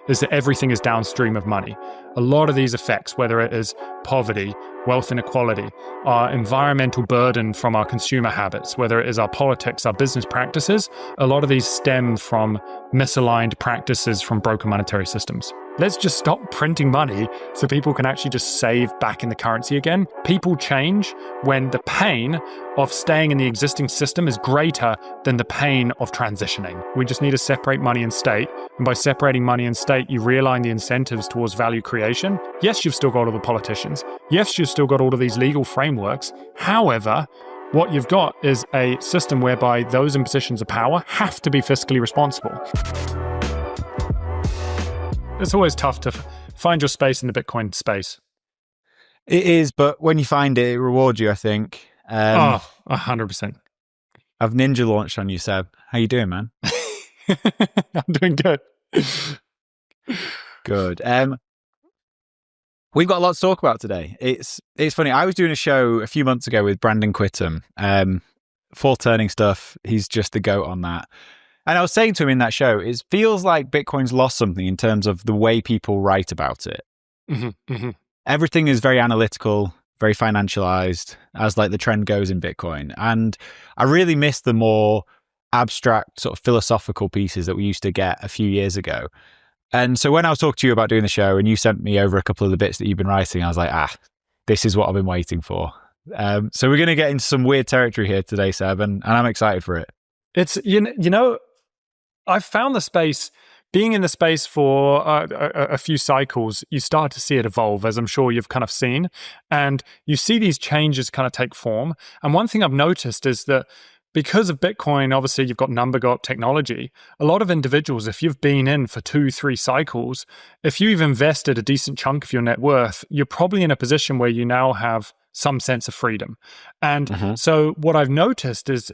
is that everything is downstream of money. A lot of these effects, whether it is poverty, wealth inequality, our environmental burden from our consumer habits, whether it is our politics, our business practices, a lot of these stem from misaligned practices from broken monetary systems. Let's just stop printing money so people can actually just save back in the currency again. People change when the pain of staying in the existing system is greater than the pain of transitioning. We just need to separate money and state. And by separating money and state, you realign the incentives towards value creation. Yes, you've still got all the politicians. Yes, you've still got all of these legal frameworks. However, what you've got is a system whereby those in positions of power have to be fiscally responsible. It's always tough to find your space in the Bitcoin space. It is, but when you find it, it rewards you, I think. 100%. I've ninja launched on you, Seb. How you doing, man? I'm doing good. Good. We've got a lot to talk about today. It's funny. I was doing a show a few months ago with Brandon Quittem, full turning stuff. He's just the GOAT on that. And I was saying to him in that show, it feels like Bitcoin's lost something in terms of the way people write about it. Mm-hmm, mm-hmm. Everything is very analytical, very financialized, as like the trend goes in Bitcoin. And I really miss the more abstract sort of philosophical pieces that we used to get a few years ago. And so when I was talking to you about doing the show and you sent me over a couple of the bits that you've been writing, I was like, this is what I've been waiting for. So we're going to get into some weird territory here today, Seb, and I'm excited for it. It's, you know, I've found the space, being in the space for a few cycles, you start to see it evolve, as I'm sure you've kind of seen. And you see these changes kind of take form. And one thing I've noticed is that because of Bitcoin, obviously you've got number go up technology. A lot of individuals, if you've been in for 2-3 cycles, if you've invested a decent chunk of your net worth, you're probably in a position where you now have some sense of freedom. And so what I've noticed is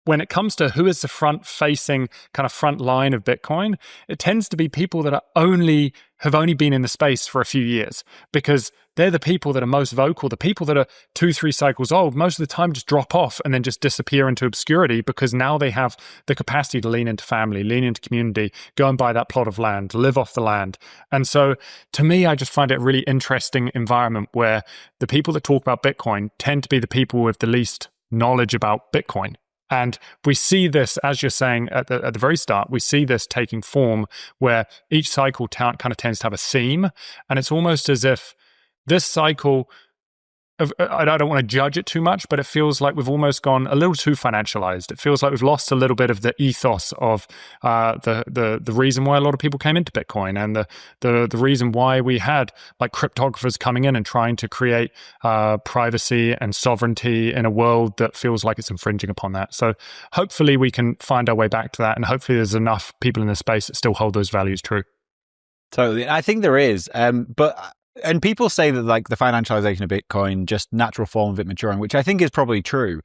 when it comes to who is the front-facing kind of front line of Bitcoin, it tends to be people that have only been in the space for a few years, because they're the people that are most vocal. The people that are 2-3 cycles old, most of the time just drop off and then just disappear into obscurity, because now they have the capacity to lean into family, lean into community, go and buy that plot of land, live off the land. And so to me, I just find it a really interesting environment where the people that talk about Bitcoin tend to be the people with the least knowledge about Bitcoin. And we see this, as you're saying at the very start, we see this taking form where each cycle kind of tends to have a theme. And it's almost as if this cycle, I don't want to judge it too much, but it feels like we've almost gone a little too financialized. It feels like we've lost a little bit of the ethos of the reason why a lot of people came into Bitcoin, and the reason why we had like cryptographers coming in and trying to create privacy and sovereignty in a world that feels like it's infringing upon that. So hopefully we can find our way back to that, and hopefully there's enough people in this space that still hold those values true. Totally. I think there is, and people say that like the financialization of Bitcoin, just natural form of it maturing, which I think is probably true.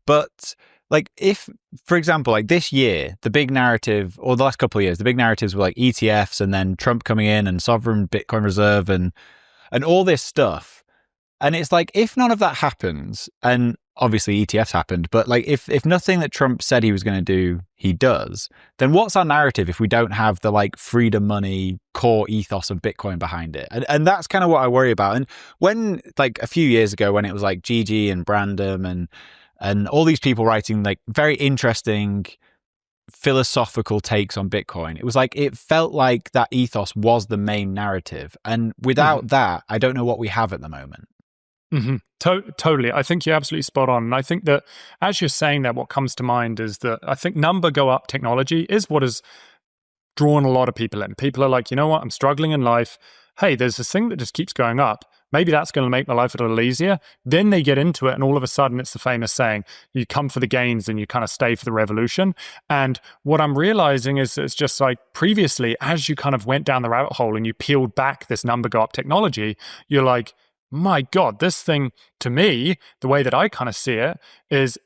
But like if, for example, like this year, the big narrative, or the last couple of years, the big narratives were like ETFs and then Trump coming in and sovereign Bitcoin reserve and all this stuff. And it's like, if none of that happens, and obviously ETFs happened, but like if nothing that Trump said he was going to do, he does, then what's our narrative if we don't have the like freedom money core ethos of Bitcoin behind it? And that's kind of what I worry about. And when like a few years ago, when it was like Gigi and Brandon and all these people writing like very interesting philosophical takes on Bitcoin, it was like, it felt like that ethos was the main narrative. And without that, I don't know what we have at the moment. Mm-hmm. Totally. I think you're absolutely spot on. And I think that as you're saying that, what comes to mind is that I think number go up technology is what has drawn a lot of people in. People are like, you know what, I'm struggling in life. Hey, there's this thing that just keeps going up. Maybe that's going to make my life a little easier. Then they get into it, and all of a sudden it's the famous saying, you come for the gains and you kind of stay for the revolution. And what I'm realizing is it's just like previously, as you kind of went down the rabbit hole and you peeled back this number go up technology, you're like, my God, this thing, to me, the way that I kind of see it is,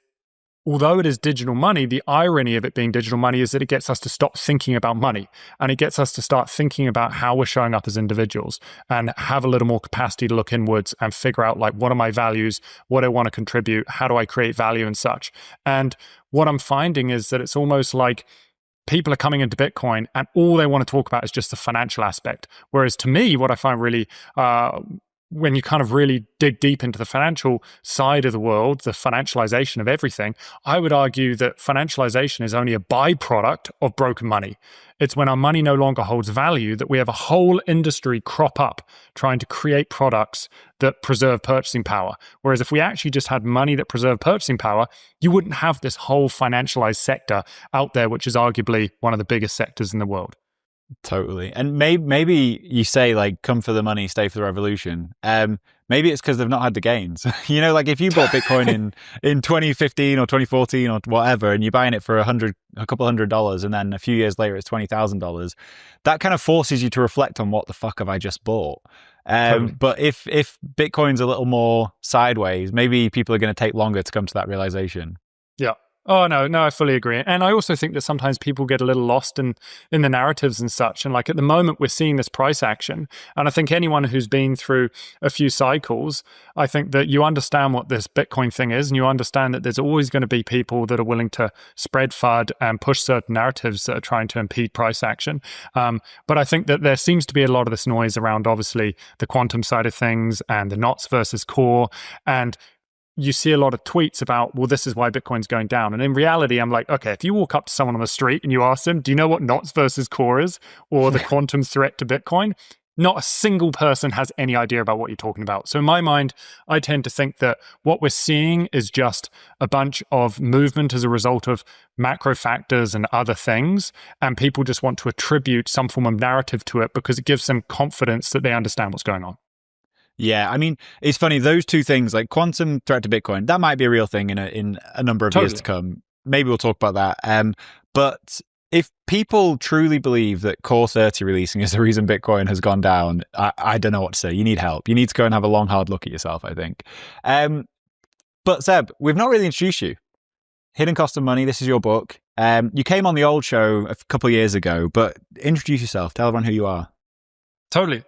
although it is digital money, the irony of it being digital money is that it gets us to stop thinking about money, and it gets us to start thinking about how we're showing up as individuals and have a little more capacity to look inwards and figure out like, what are my values? What do I want to contribute? How do I create value and such? And what I'm finding is that it's almost like people are coming into Bitcoin and all they want to talk about is just the financial aspect. Whereas to me, what I find really, when you kind of really dig deep into the financial side of the world, the financialization of everything, I would argue that financialization is only a byproduct of broken money. It's when our money no longer holds value that we have a whole industry crop up trying to create products that preserve purchasing power. Whereas if we actually just had money that preserved purchasing power, you wouldn't have this whole financialized sector out there, which is arguably one of the biggest sectors in the world. Totally. And maybe you say like, come for the money, stay for the revolution. Maybe it's because they've not had the gains. You know, like if you bought Bitcoin in 2015 or 2014 or whatever, and you're buying it for a couple $100, and then a few years later it's $20,000, that kind of forces you to reflect on what the fuck have I just bought. Totally. But if Bitcoin's a little more sideways, maybe people are going to take longer to come to that realization. Yeah. Oh, no, I fully agree. And I also think that sometimes people get a little lost in the narratives and such. And like at the moment, we're seeing this price action. And I think anyone who's been through a few cycles, I think that you understand what this Bitcoin thing is, and you understand that there's always going to be people that are willing to spread FUD and push certain narratives that are trying to impede price action. But I think that there seems to be a lot of this noise around, obviously, the quantum side of things and the knots versus core. And you see a lot of tweets about, well, this is why Bitcoin's going down. And in reality, I'm like, okay, if you walk up to someone on the street and you ask them, do you know what knots versus core is, or the quantum threat to Bitcoin? Not a single person has any idea about what you're talking about. So in my mind, I tend to think that what we're seeing is just a bunch of movement as a result of macro factors and other things. And people just want to attribute some form of narrative to it because it gives them confidence that they understand what's going on. Yeah, I mean, it's funny, those two things, like quantum threat to Bitcoin, that might be a real thing in a number of years to come. Maybe we'll talk about that. But if people truly believe that Core 30 releasing is the reason Bitcoin has gone down, I don't know what to say. You need help. You need to go and have a long, hard look at yourself, I think. But Seb, we've not really introduced you. Hidden Cost of Money, this is your book. You came on the old show a couple of years ago, but introduce yourself. Tell everyone who you are. Totally.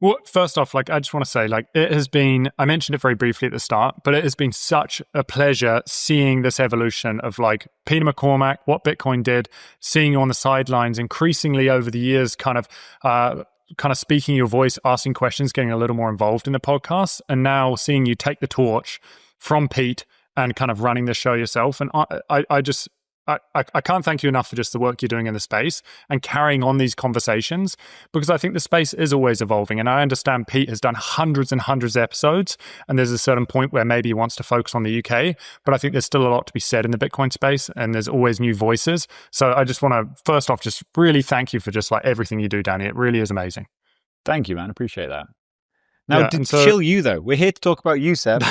Well, first off, like I just want to say, like it has been, I mentioned it very briefly at the start, but it has been such a pleasure seeing this evolution of like Peter McCormack, what Bitcoin did, seeing you on the sidelines increasingly over the years, kind of speaking your voice, asking questions, getting a little more involved in the podcast, and now seeing you take the torch from Pete and kind of running the show yourself. And I can't thank you enough for just the work you're doing in the space and carrying on these conversations, because I think the space is always evolving. And I understand Pete has done hundreds and hundreds of episodes, and there's a certain point where maybe he wants to focus on the UK, but I think there's still a lot to be said in the Bitcoin space, and there's always new voices. So I just want to, first off, just really thank you for just like everything you do, Danny. It really is amazing. Thank you, man. Appreciate that. Now, chill you though. We're here to talk about you, Seb.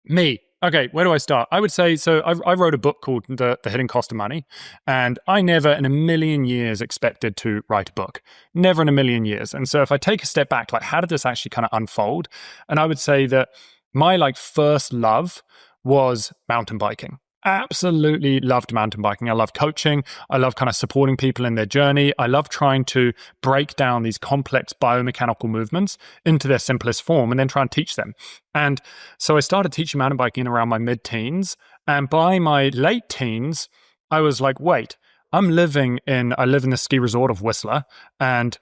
Me. Okay, where do I start? I would say, so I wrote a book called The Hidden Cost of Money, and I never in a million years expected to write a book. Never in a million years. And so if I take a step back, like how did this actually kind of unfold? And I would say that my like first love was mountain biking. Absolutely loved mountain biking. I love coaching. I love kind of supporting people in their journey. I love trying to break down these complex biomechanical movements into their simplest form and then try and teach them. And so I started teaching mountain biking around my mid-teens. And by my late teens, I was like, wait, I live in the ski resort of Whistler, and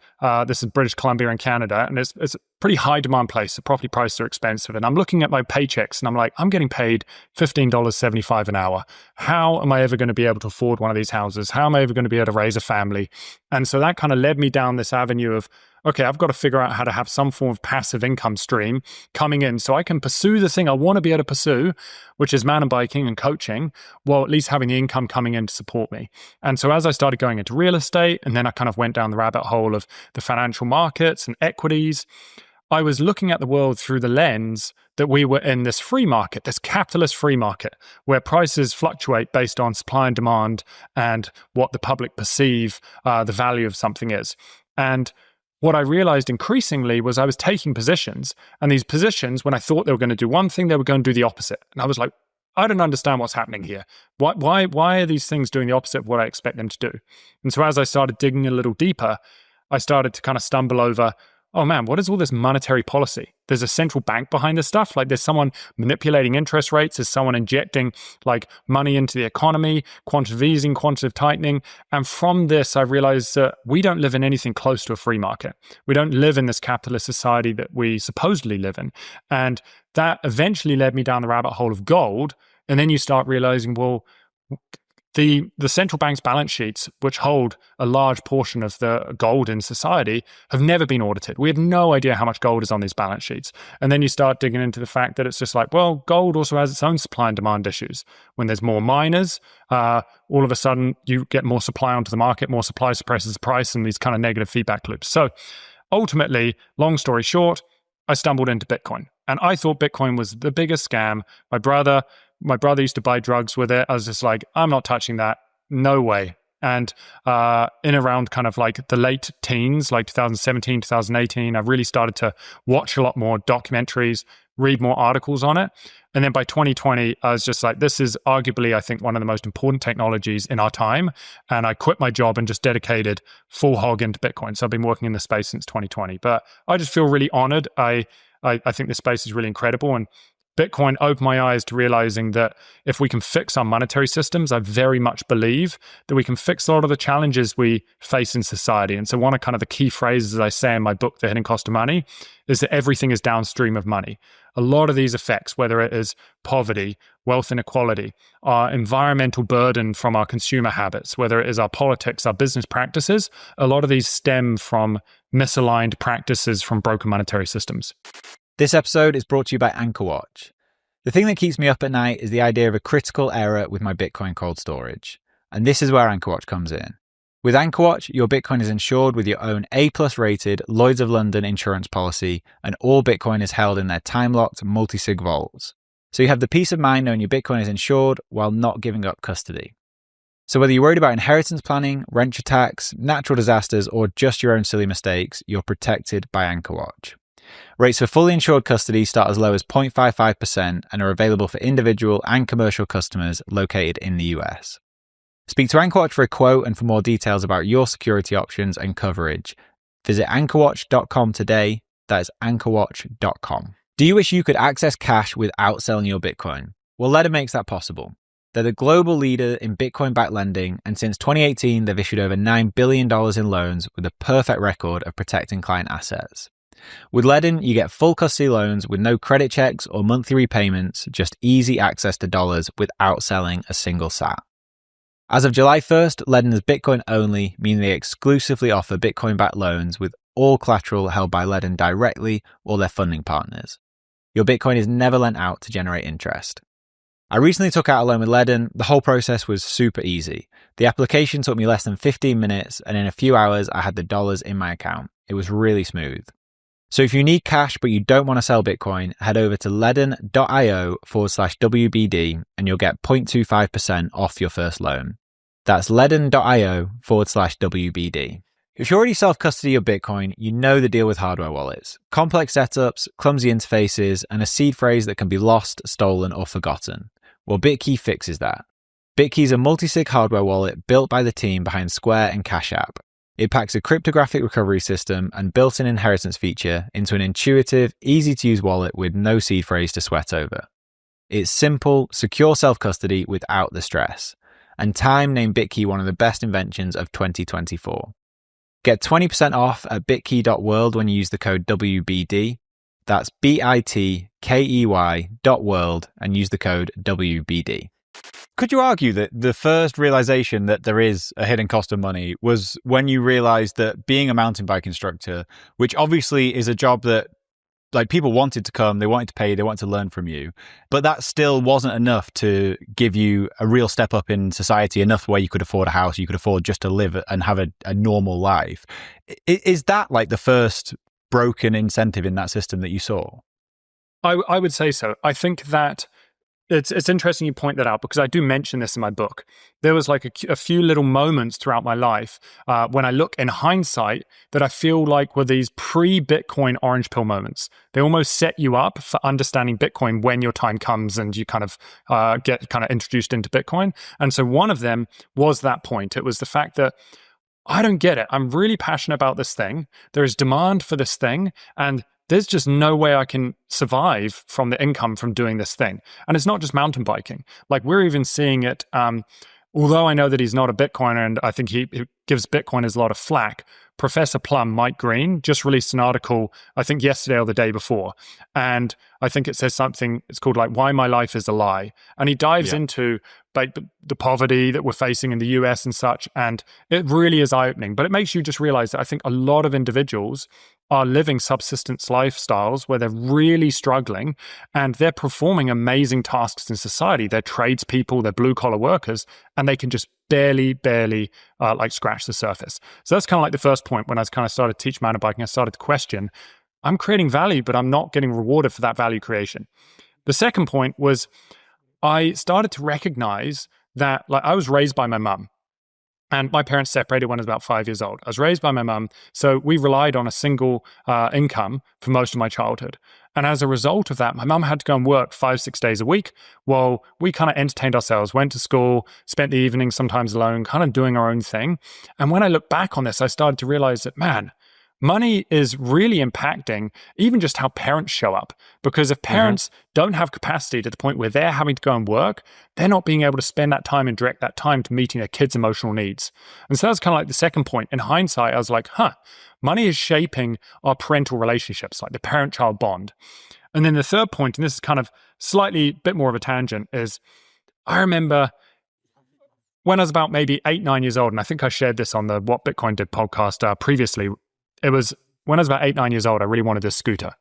this is British Columbia in Canada, and it's a pretty high demand place. The property prices are expensive, and I'm looking at my paychecks, and I'm like, I'm getting paid $15.75 an hour. How am I ever going to be able to afford one of these houses? How am I ever going to be able to raise a family? And so that kind of led me down this avenue of, okay, I've got to figure out how to have some form of passive income stream coming in so I can pursue the thing I want to be able to pursue, which is mountain biking and coaching, while at least having the income coming in to support me. And so as I started going into real estate, and then I kind of went down the rabbit hole of the financial markets and equities, I was looking at the world through the lens that we were in this free market, this capitalist free market, where prices fluctuate based on supply and demand and what the public perceive the value of something is. And what I realized increasingly was I was taking positions, and these positions, when I thought they were going to do one thing, they were going to do the opposite. And I was like, I don't understand what's happening here. Why are these things doing the opposite of what I expect them to do? And so as I started digging a little deeper, I started to kind of stumble over, oh man, what is all this monetary policy? There's a central bank behind this stuff. Like there's someone manipulating interest rates. There's someone injecting like money into the economy, quantitative easing, quantitative tightening. And from this, I realized that we don't live in anything close to a free market. We don't live in this capitalist society that we supposedly live in. And that eventually led me down the rabbit hole of gold. And then you start realizing, well, the central bank's balance sheets, which hold a large portion of the gold in society, have never been audited. We have no idea how much gold is on these balance sheets. And then you start digging into the fact that it's just like, well, gold also has its own supply and demand issues. When there's more miners, all of a sudden you get more supply onto the market, more supply suppresses the price, and these kind of negative feedback loops. So ultimately, long story short, I stumbled into Bitcoin. And I thought Bitcoin was the biggest scam. My brother used to buy drugs with it. I was just like, I'm not touching that. No way. And in around kind of like the late teens, like 2017, 2018, I really started to watch a lot more documentaries, read more articles on it. And then by 2020, I was just like, this is arguably, I think, one of the most important technologies in our time. And I quit my job and just dedicated full hog into Bitcoin. So I've been working in the space since 2020. But I just feel really honored. I think this space is really incredible. And Bitcoin opened my eyes to realizing that if we can fix our monetary systems, I very much believe that we can fix a lot of the challenges we face in society. And so one of kind of the key phrases I say in my book, The Hidden Cost of Money, is that everything is downstream of money. A lot of these effects, whether it is poverty, wealth inequality, our environmental burden from our consumer habits, whether it is our politics, our business practices, a lot of these stem from misaligned practices from broken monetary systems. This episode is brought to you by Anchorwatch. The thing that keeps me up at night is the idea of a critical error with my Bitcoin cold storage. And this is where Anchorwatch comes in. With Anchorwatch, your Bitcoin is insured with your own A+ rated Lloyd's of London insurance policy, and all Bitcoin is held in their time-locked multi-sig vaults. So you have the peace of mind knowing your Bitcoin is insured while not giving up custody. So whether you're worried about inheritance planning, rent tax, natural disasters, or just your own silly mistakes, you're protected by Anchorwatch. Rates for fully insured custody start as low as 0.55% and are available for individual and commercial customers located in the US. Speak to Anchorwatch for a quote and for more details about your security options and coverage. Visit anchorwatch.com today. That is anchorwatch.com. Do you wish you could access cash without selling your Bitcoin? Well, Ledden makes that possible. They're the global leader in Bitcoin-backed lending, and since 2018, they've issued over $9 billion in loans with a perfect record of protecting client assets. With Ledden, you get full custody loans with no credit checks or monthly repayments, just easy access to dollars without selling a single sat. As of July 1st, Ledden is Bitcoin only, meaning they exclusively offer Bitcoin-backed loans with all collateral held by Ledden directly or their funding partners. Your Bitcoin is never lent out to generate interest. I recently took out a loan with Ledden. The whole process was super easy. The application took me less than 15 minutes, and in a few hours, I had the dollars in my account. It was really smooth. So if you need cash but you don't want to sell Bitcoin, head over to ledden.io/WBD and you'll get 0.25% off your first loan. That's ledden.io/WBD. If you already self-custody your Bitcoin, you know the deal with hardware wallets. Complex setups, clumsy interfaces, and a seed phrase that can be lost, stolen, or forgotten. Well, Bitkey fixes that. Bitkey is a multi-sig hardware wallet built by the team behind Square and Cash App. It packs a cryptographic recovery system and built-in inheritance feature into an intuitive, easy-to-use wallet with no seed phrase to sweat over. It's simple, secure self-custody without the stress. And Time named Bitkey one of the best inventions of 2024. Get 20% off at bitkey.world when you use the code WBD. That's bitkey.world and use the code WBD. Could you argue that the first realization that there is a hidden cost of money was when you realized that being a mountain bike instructor, which obviously is a job that like people wanted to come, they wanted to pay, they wanted to learn from you, but that still wasn't enough to give you a real step up in society, enough where you could afford a house, you could afford just to live and have a normal life. Is that like the first broken incentive in that system that you saw? I would say so. I think that it's interesting you point that out because I do mention this in my book. There was like a few little moments throughout my life when I look in hindsight that I feel like were these pre-Bitcoin orange pill moments. They almost set you up for understanding Bitcoin when your time comes and you kind of get kind of introduced into Bitcoin. And so one of them was that point. It was the fact that I don't get it. I'm really passionate about this thing. There is demand for this thing, and there's just no way I can survive from the income from doing this thing. And it's not just mountain biking. Like, we're even seeing it, although I know that he's not a Bitcoiner, and I think he gives Bitcoiners a lot of flack. Professor Plum, Mike Green, just released an article, I think yesterday or the day before. And I think it says something, it's called like, Why My Life is a Lie. And he dives into like the poverty that we're facing in the US and such. And it really is eye-opening. But it makes you just realize that I think a lot of individuals are living subsistence lifestyles where they're really struggling and they're performing amazing tasks in society. They're tradespeople, they're blue-collar workers, and they can just barely like scratch the surface. So that's kind of like the first point. When I kind of started to teach mountain biking, I started to question, I'm creating value, but I'm not getting rewarded for that value creation. The second point was I started to recognize that, like, I was raised by my mum. And my parents separated when I was about 5 years old. I was raised by my mum, so we relied on a single income for most of my childhood. And as a result of that, my mum had to go and work 5-6 days a week while we kind of entertained ourselves, went to school, spent the evenings sometimes alone, kind of doing our own thing. And when I look back on this, I started to realize that, man, money is really impacting even just how parents show up. Because if parents don't have capacity to the point where they're having to go and work, they're not being able to spend that time and direct that time to meeting their kids' emotional needs. And so that's kind of like the second point. In hindsight, I was like, money is shaping our parental relationships, like the parent-child bond. And then the third point, and this is kind of slightly bit more of a tangent, is I remember when I was about maybe 8-9 years old, and I think I shared this on the What Bitcoin Did podcast previously. It was when I was about 8-9 years old, I really wanted this scooter.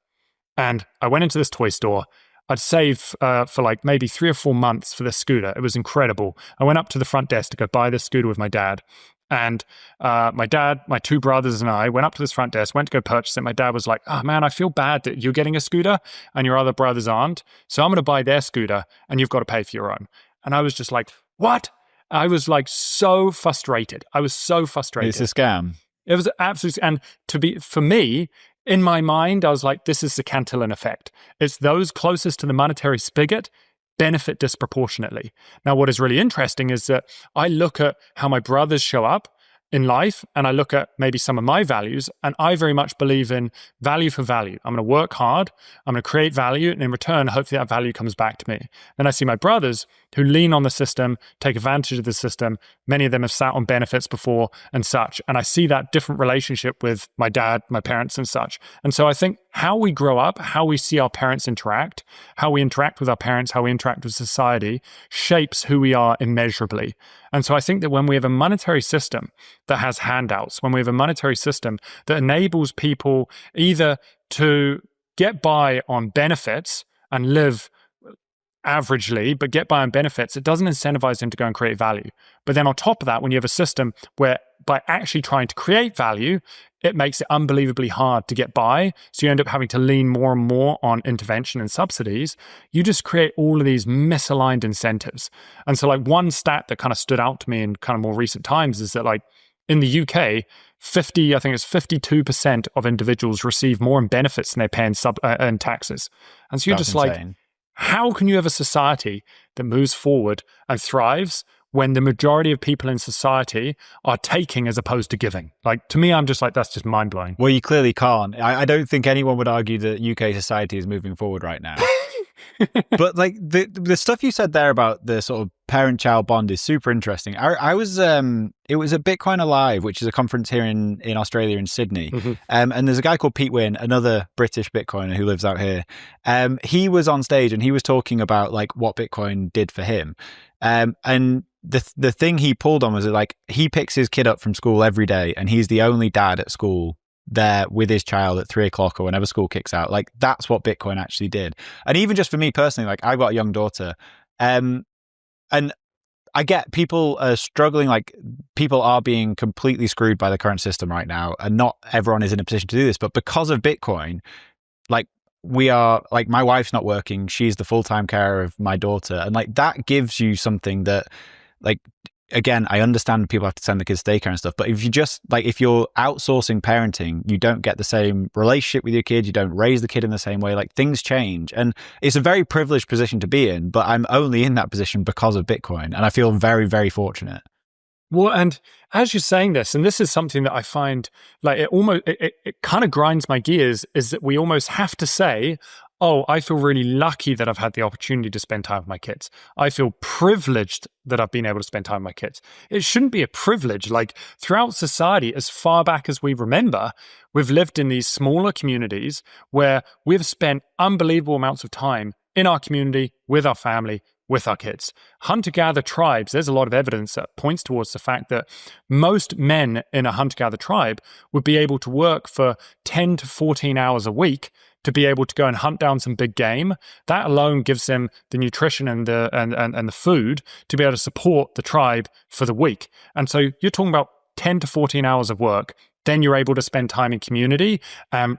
And I went into this toy store. I'd saved for like maybe 3 or 4 months for this scooter. It was incredible. I went up to the front desk to go buy this scooter with my dad. And my dad, my 2 brothers and I went up to this front desk, went to go purchase it. My dad was like, oh man, I feel bad that you're getting a scooter and your other brothers aren't. So I'm going to buy their scooter and you've got to pay for your own. And I was just like, what? I was like so frustrated. It's a scam. It was absolutely, and for me, in my mind, I was like, this is the Cantillon effect. It's those closest to the monetary spigot benefit disproportionately. Now, what is really interesting is that I look at how my brothers show up in life, and I look at maybe some of my values, and I very much believe in value for value. I'm going to work hard, I'm going to create value, and in return, hopefully that value comes back to me. Then I see my brothers who lean on the system, take advantage of the system. Many of them have sat on benefits before and such, and I see that different relationship with my dad, my parents and such. And so I think how we grow up, how we see our parents interact, how we interact with our parents, how we interact with society, shapes who we are immeasurably. And so I think that when we have a monetary system that has handouts, when we have a monetary system that enables people either to get by on benefits and live averagely, but get by on benefits, it doesn't incentivize them to go and create value. But then on top of that, when you have a system where by actually trying to create value, it makes it unbelievably hard to get by, so you end up having to lean more and more on intervention and subsidies, you just create all of these misaligned incentives. And so like one stat that kind of stood out to me in kind of more recent times is that like in the UK, I think it's 52% of individuals receive more in benefits than they pay in taxes. And so you're That's just insane. like, how can you have a society that moves forward and thrives when the majority of people in society are taking as opposed to giving? Like, to me, I'm just like, that's just mind-blowing. Well, you clearly can't. I don't think anyone would argue that UK society is moving forward right now. But like the stuff you said there about the sort of parent-child bond is super interesting. I was it was at Bitcoin Alive, which is a conference here in Australia in Sydney. And there's a guy called Pete Wynn, another British Bitcoiner who lives out here. He was on stage and he was talking about like what Bitcoin did for him. And the thing he pulled on was that like he picks his kid up from school every day and he's the only dad at school there with his child at 3 o'clock or whenever school kicks out. Like that's what Bitcoin actually did. And even just for me personally, like I've got a young daughter, and I get people are struggling, like people are being completely screwed by the current system right now, and not everyone is in a position to do this. But because of Bitcoin, like we are, like my wife's not working, she's the full-time carer of my daughter, and like that gives you something that, like, again, I understand people have to send the kids to daycare and stuff, but if you just like, if you're outsourcing parenting, you don't get the same relationship with your kid, you don't raise the kid in the same way, like things change. And it's a very privileged position to be in, but I'm only in that position because of Bitcoin. And I feel very, very fortunate. Well, and as you're saying this, and this is something that I find like it kind of grinds my gears, is that we almost have to say, oh, I feel really lucky that I've had the opportunity to spend time with my kids. I feel privileged that I've been able to spend time with my kids. It shouldn't be a privilege. Like throughout society, as far back as we remember, we've lived in these smaller communities where we've spent unbelievable amounts of time in our community, with our family, with our kids. Hunter-gatherer tribes, there's a lot of evidence that points towards the fact that most men in a hunter-gatherer tribe would be able to work for 10 to 14 hours a week to be able to go and hunt down some big game. That alone gives them the nutrition and the food to be able to support the tribe for the week. And so you're talking about 10 to 14 hours of work. Then you're able to spend time in community,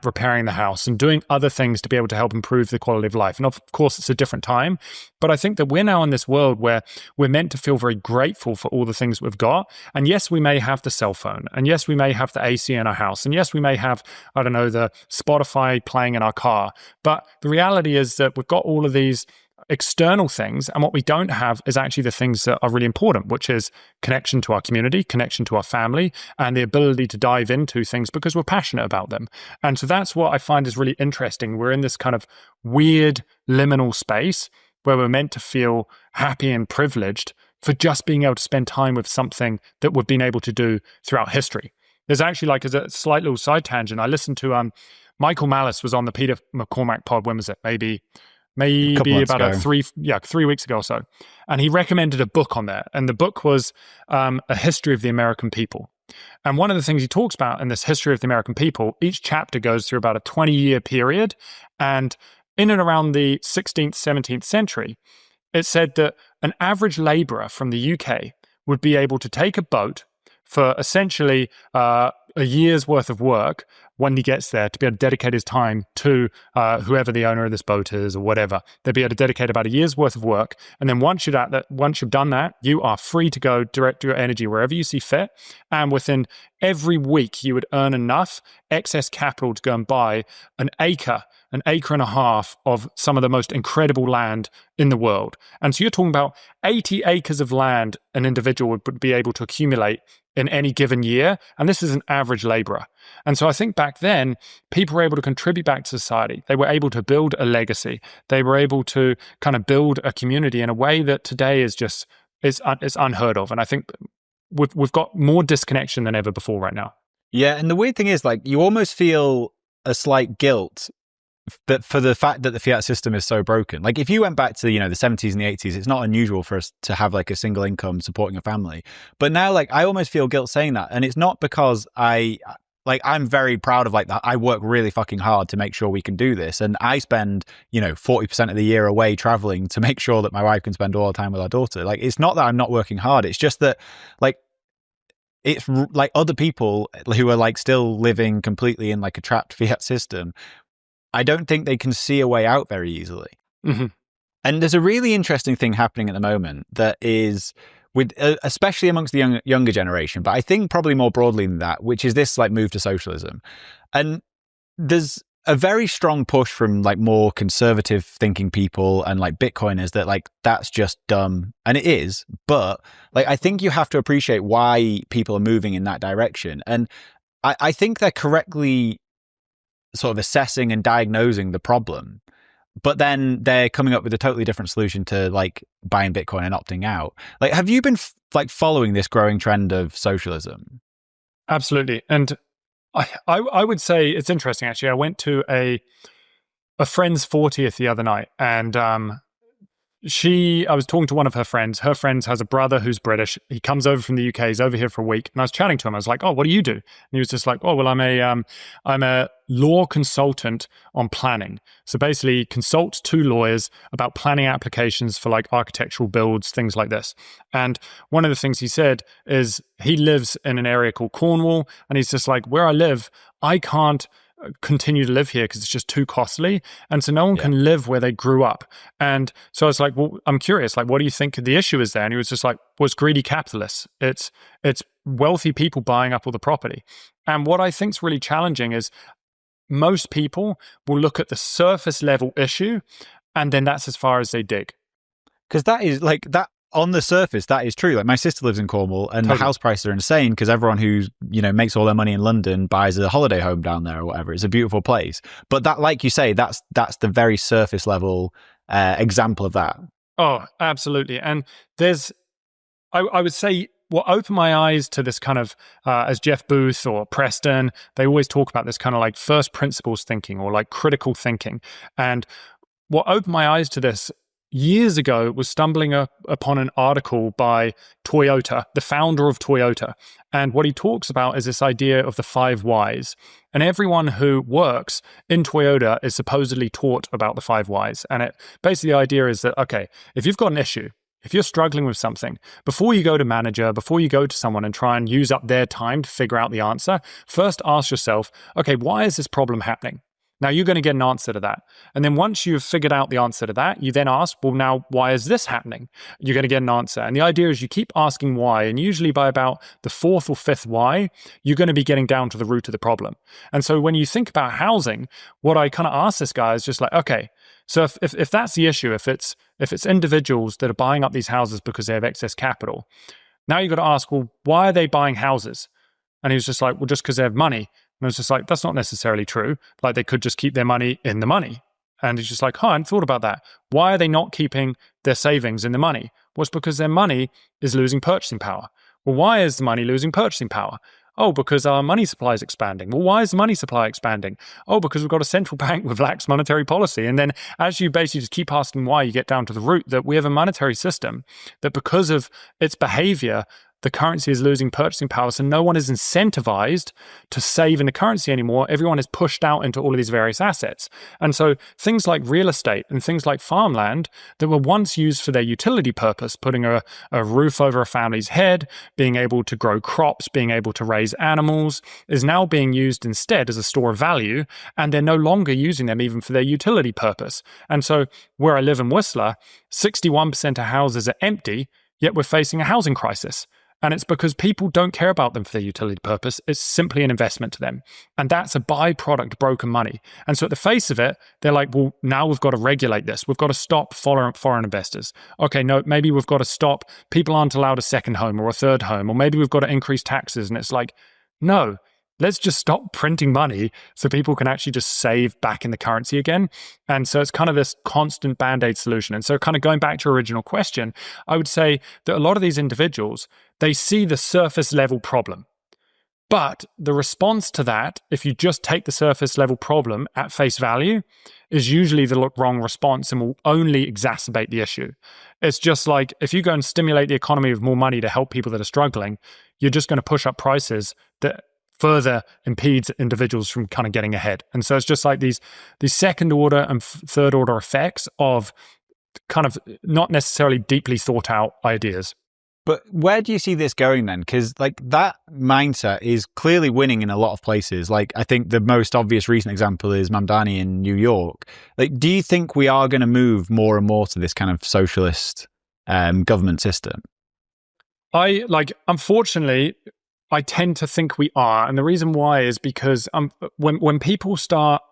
repairing the house and doing other things to be able to help improve the quality of life. And of course, it's a different time. But I think that we're now in this world where we're meant to feel very grateful for all the things we've got. And yes, we may have the cell phone. And yes, we may have the AC in our house. And yes, we may have, I don't know, the Spotify playing in our car. But the reality is that we've got all of these external things, and what we don't have is actually the things that are really important, which is connection to our community, connection to our family, and the ability to dive into things because we're passionate about them. And so that's what I find is really interesting. We're in this kind of weird liminal space where we're meant to feel happy and privileged for just being able to spend time with something that we've been able to do throughout history. There's actually, like, as a slight little side tangent, I listened to Michael Malice was on the Peter McCormack pod. When was it? Maybe about 3 weeks ago or so. And he recommended a book on there. And the book was A History of the American People. And one of the things he talks about in this History of the American People, each chapter goes through about a 20-year period. And in and around the 16th, 17th century, it said that an average laborer from the UK would be able to take a boat for essentially a year's worth of work when he gets there, to be able to dedicate his time to whoever the owner of this boat is or whatever. They'd be able to dedicate about a year's worth of work. And then once you've done that, you are free to go direct your energy wherever you see fit. And within every week, you would earn enough excess capital to go and buy an acre and a half of some of the most incredible land in the world. And so you're talking about 80 acres of land an individual would be able to accumulate in any given year. And this is an average laborer. And so I think back then, people were able to contribute back to society. They were able to build a legacy. They were able to kind of build a community in a way that today is just, is unheard of. And I think we've got more disconnection than ever before right now. Yeah. And the weird thing is, like, you almost feel a slight guilt that for the fact that the fiat system is so broken. Like, if you went back to, the 70s and the 80s, it's not unusual for us to have like a single income supporting a family. But now, like, I almost feel guilt saying that. And it's not because I'm very proud of like that. I work really fucking hard to make sure we can do this. And I spend, 40% of the year away traveling to make sure that my wife can spend all the time with our daughter. Like, it's not that I'm not working hard. It's just that, like, it's like other people who are like still living completely in like a trapped fiat system, I don't think they can see a way out very easily. Mm-hmm. And there's a really interesting thing happening at the moment that is with, especially amongst the younger generation, but I think probably more broadly than that, which is this like move to socialism. And there's a very strong push from like more conservative thinking people and like Bitcoiners that like, that's just dumb. And it is, but like, I think you have to appreciate why people are moving in that direction. And I think they're correctly sort of assessing and diagnosing the problem, but then they're coming up with a totally different solution to like buying Bitcoin and opting out. Like, have you been like following this growing trend of socialism? Absolutely. And I would say it's interesting, actually. I went to a friend's 40th the other night, and I was talking to one of her friends. Her friend has a brother who's British. He comes over from the UK. He's over here for a week. And I was chatting to him. I was like, oh, what do you do? And he was just like, oh, well, I'm a law consultant on planning. So basically consult two lawyers about planning applications for like architectural builds, things like this. And one of the things he said is he lives in an area called Cornwall. And he's just like, where I live, I can't continue to live here because it's just too costly, and so no one can live where they grew up. And so I was like, well, I'm curious, like, what do you think the issue is there? And he was just like, well, it's greedy capitalists. It's wealthy people buying up all the property. And what I think is really challenging is most people will look at the surface level issue, and then that's as far as they dig. Because that is like that. on the surface, that is true. Like my sister lives in Cornwall, and Totally. the house prices are insane because everyone who makes all their money in London buys a holiday home down there or whatever. It's a beautiful place, but that, like you say, that's the very surface level example of that. Oh, absolutely. And I would say what opened my eyes to this kind of, as Jeff Booth or Preston, they always talk about this kind of like first principles thinking or like critical thinking. And what opened my eyes to this years ago was stumbling upon an article by Toyota, the founder of Toyota. And what he talks about is this idea of the 5 whys. And everyone who works in Toyota is supposedly taught about the 5 whys. And basically the idea is that, okay, if you've got an issue, if you're struggling with something, before you go to manager, before you go to someone and try and use up their time to figure out the answer, first ask yourself, okay, why is this problem happening? Now you're going to get an answer to that. And then once you've figured out the answer to that, you then ask, well, now why is this happening? You're going to get an answer. And the idea is you keep asking why. And usually by about the 4th or 5th why, you're going to be getting down to the root of the problem. And so when you think about housing, what I kind of ask this guy is just like, okay, so if that's the issue, if it's individuals that are buying up these houses because they have excess capital, now you've got to ask, well, why are they buying houses? And he was just like, well, just because they have money. And I was just like, that's not necessarily true. Like they could just keep their money in the money. And he's just like, I hadn't thought about that. Why are they not keeping their savings in the money? Well, it's because their money is losing purchasing power. Well, why is the money losing purchasing power? Oh, because our money supply is expanding. Well, why is the money supply expanding? Oh, because we've got a central bank with lax monetary policy. And then as you basically just keep asking why, you get down to the root that we have a monetary system that because of its behavior, the currency is losing purchasing power. So no one is incentivized to save in the currency anymore. Everyone is pushed out into all of these various assets. And so things like real estate and things like farmland that were once used for their utility purpose, putting a roof over a family's head, being able to grow crops, being able to raise animals, is now being used instead as a store of value. And they're no longer using them even for their utility purpose. And so where I live in Whistler, 61% of houses are empty, yet we're facing a housing crisis. And it's because people don't care about them for their utility purpose. It's simply an investment to them. And that's a byproduct broken money. And so at the face of it, they're like, well, now we've got to regulate this. We've got to stop foreign investors. Okay, no, maybe we've got to stop. People aren't allowed a second home or a third home. Or maybe we've got to increase taxes. And it's like, no, let's just stop printing money so people can actually just save back in the currency again. And so it's kind of this constant Band-Aid solution. And so kind of going back to your original question, I would say that a lot of these individuals, they see the surface level problem. But the response to that, if you just take the surface level problem at face value, is usually the wrong response and will only exacerbate the issue. It's just like if you go and stimulate the economy with more money to help people that are struggling, you're just going to push up prices that further impedes individuals from kind of getting ahead. And so it's just like these second order and third order effects of kind of not necessarily deeply thought out ideas. But where do you see this going then? Because like that mindset is clearly winning in a lot of places. Like I think the most obvious recent example is Mamdani in New York. Like, do you think we are going to move more and more to this kind of socialist government system? Unfortunately, I tend to think we are. And the reason why is because when people start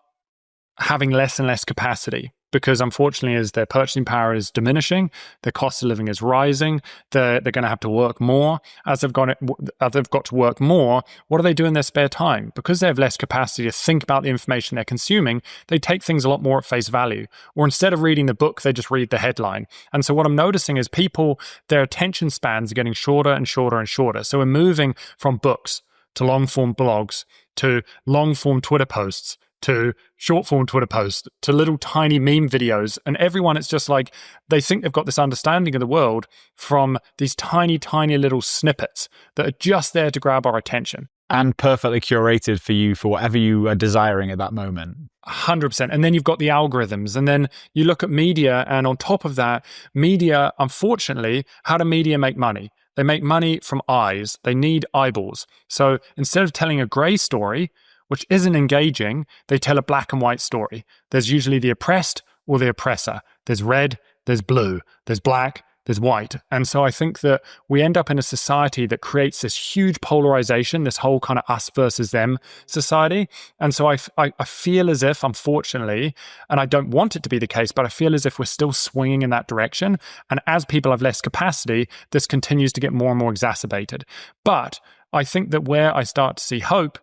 having less and less capacity, because unfortunately as their purchasing power is diminishing, their cost of living is rising, they're going to have to work more. As they've got to work more, what do they do in their spare time? Because they have less capacity to think about the information they're consuming, they take things a lot more at face value. Or instead of reading the book, they just read the headline. And so what I'm noticing is people, their attention spans are getting shorter and shorter and shorter. So we're moving from books to long-form blogs to long-form Twitter posts to short-form Twitter posts, to little tiny meme videos. And everyone, it's just like, they think they've got this understanding of the world from these tiny, tiny little snippets that are just there to grab our attention. And perfectly curated for you for whatever you are desiring at that moment. 100%. And then you've got the algorithms. And then you look at media, and on top of that, media, unfortunately, how do media make money? They make money from eyes. They need eyeballs. So instead of telling a grey story, which isn't engaging, they tell a black and white story. There's usually the oppressed or the oppressor. There's red, there's blue, there's black, there's white. And so I think that we end up in a society that creates this huge polarization, this whole kind of us versus them society. And so I feel as if, unfortunately, and I don't want it to be the case, but I feel as if we're still swinging in that direction. And as people have less capacity, this continues to get more and more exacerbated. But I think that where I start to see hope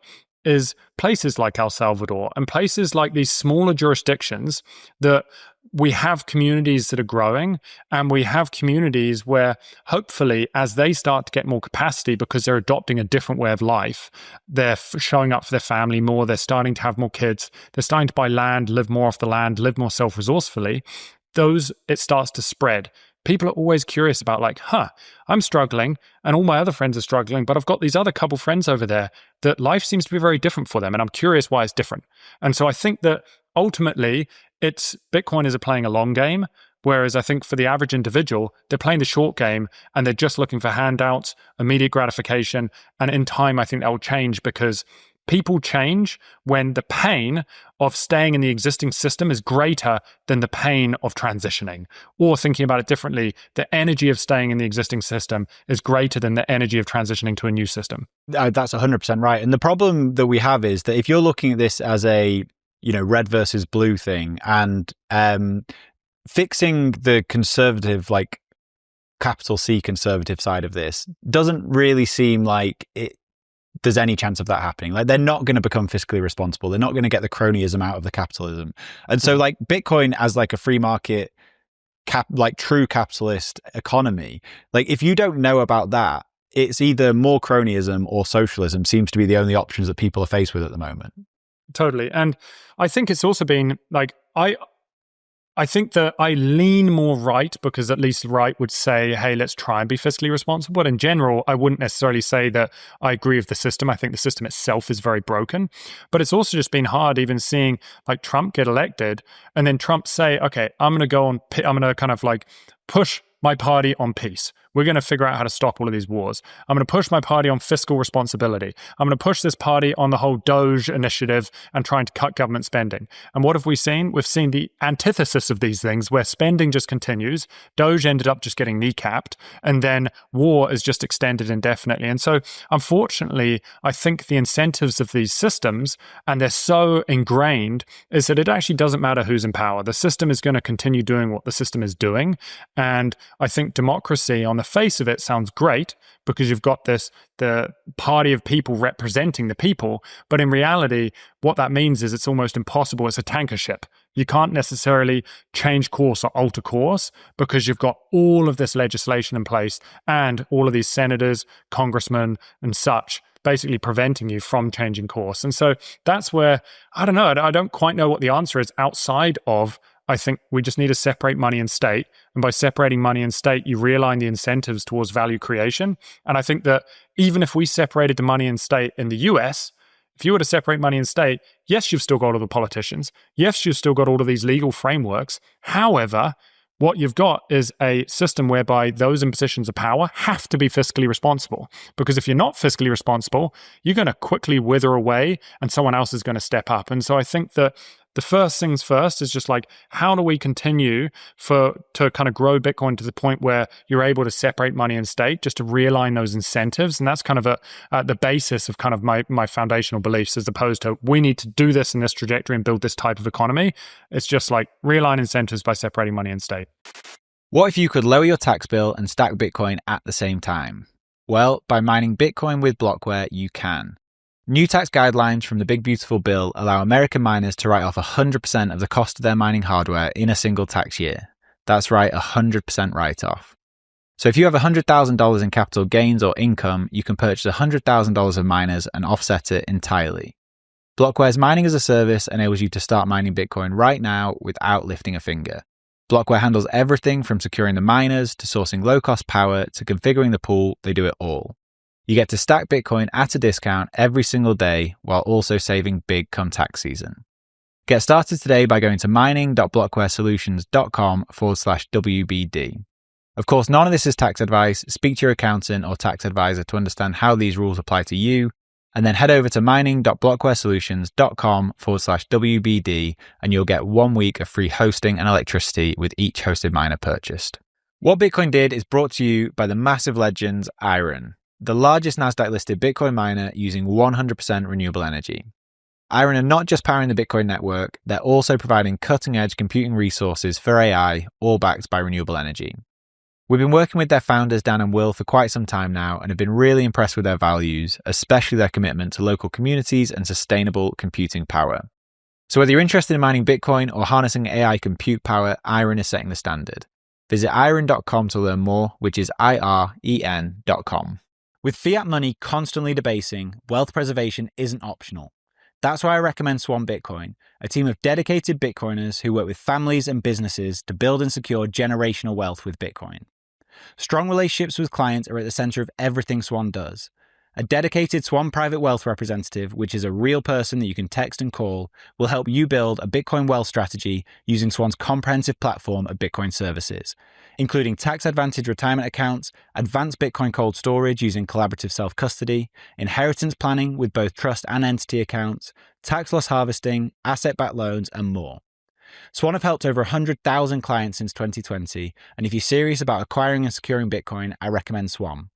is places like El Salvador and places like these smaller jurisdictions that we have communities that are growing, and we have communities where hopefully as they start to get more capacity because they're adopting a different way of life, they're showing up for their family more, they're starting to have more kids, they're starting to buy land, live more off the land, live more self-resourcefully, it starts to spread. People are always curious about like, I'm struggling and all my other friends are struggling, but I've got these other couple friends over there that life seems to be very different for them. And I'm curious why it's different. And so I think that ultimately Bitcoiners are playing a long game. Whereas I think for the average individual, they're playing the short game and they're just looking for handouts, immediate gratification. And in time, I think that will change because people change when the pain of staying in the existing system is greater than the pain of transitioning. Or thinking about it differently, the energy of staying in the existing system is greater than the energy of transitioning to a new system. That's 100% right. And the problem that we have is that if you're looking at this as a, red versus blue thing, and fixing the conservative, like capital C conservative side of this doesn't really seem like there's any chance of that happening. Like, they're not going to become fiscally responsible. They're not going to get the cronyism out of the capitalism. And so like Bitcoin as like a free market, true capitalist economy, like if you don't know about that, it's either more cronyism or socialism seems to be the only options that people are faced with at the moment. Totally. And I think it's also been like, I think that I lean more right because at least right would say, hey, let's try and be fiscally responsible. But in general, I wouldn't necessarily say that I agree with the system. I think the system itself is very broken. But it's also just been hard even seeing like Trump get elected and then Trump say, okay, I'm going to kind of like push my party on peace. We're going to figure out how to stop all of these wars. I'm going to push my party on fiscal responsibility. I'm going to push this party on the whole Doge initiative and trying to cut government spending. And what have we seen? We've seen the antithesis of these things where spending just continues. Doge ended up just getting kneecapped, and then war is just extended indefinitely. And so, unfortunately, I think the incentives of these systems, and they're so ingrained, is that it actually doesn't matter who's in power. The system is going to continue doing what the system is doing. And I think democracy on the face of it sounds great because you've got the party of people representing the people. But in reality, what that means is it's almost impossible. It's a tanker ship. You can't necessarily change course or alter course because you've got all of this legislation in place and all of these senators, congressmen, and such basically preventing you from changing course. And so that's where, I don't know, I don't quite know what the answer is outside of, I think we just need to separate money and state. And by separating money and state, you realign the incentives towards value creation. And I think that even if we separated the money and state in the US, if you were to separate money and state, yes, you've still got all the politicians. Yes, you've still got all of these legal frameworks. However, what you've got is a system whereby those in positions of power have to be fiscally responsible. Because if you're not fiscally responsible, you're going to quickly wither away and someone else is going to step up. And so I think that the first things first is just like, how do we continue to kind of grow Bitcoin to the point where you're able to separate money and state, just to realign those incentives? And that's kind of the basis of kind of my foundational beliefs, as opposed to we need to do this in this trajectory and build this type of economy. It's just like realign incentives by separating money and state. What if you could lower your tax bill and stack Bitcoin at the same time? Well, by mining Bitcoin with Blockware, you can. New tax guidelines from the Big Beautiful Bill allow American miners to write off 100% of the cost of their mining hardware in a single tax year. That's right, 100% write-off. So if you have $100,000 in capital gains or income, you can purchase $100,000 of miners and offset it entirely. Blockware's mining as a service enables you to start mining Bitcoin right now without lifting a finger. Blockware handles everything from securing the miners to sourcing low-cost power to configuring the pool. They do it all. You get to stack Bitcoin at a discount every single day while also saving big come tax season. Get started today by going to mining.blockwaresolutions.com/WBD. Of course, none of this is tax advice. Speak to your accountant or tax advisor to understand how these rules apply to you. And then head over to mining.blockwaresolutions.com/WBD and you'll get 1 week of free hosting and electricity with each hosted miner purchased. What Bitcoin did is brought to you by the massive legends Iron, the largest Nasdaq-listed Bitcoin miner using 100% renewable energy. Iron are not just powering the Bitcoin network, they're also providing cutting-edge computing resources for AI, all backed by renewable energy. We've been working with their founders, Dan and Will, for quite some time now and have been really impressed with their values, especially their commitment to local communities and sustainable computing power. So whether you're interested in mining Bitcoin or harnessing AI compute power, Iron is setting the standard. Visit iron.com to learn more, which is IREN.com. With fiat money constantly debasing, wealth preservation isn't optional. That's why I recommend Swan Bitcoin, a team of dedicated Bitcoiners who work with families and businesses to build and secure generational wealth with Bitcoin. Strong relationships with clients are at the center of everything Swan does. A dedicated Swan Private Wealth representative, which is a real person that you can text and call, will help you build a Bitcoin wealth strategy using Swan's comprehensive platform of Bitcoin services, including tax-advantaged retirement accounts, advanced Bitcoin cold storage using collaborative self-custody, inheritance planning with both trust and entity accounts, tax loss harvesting, asset-backed loans, and more. Swan have helped over 100,000 clients since 2020, and if you're serious about acquiring and securing Bitcoin, I recommend Swan.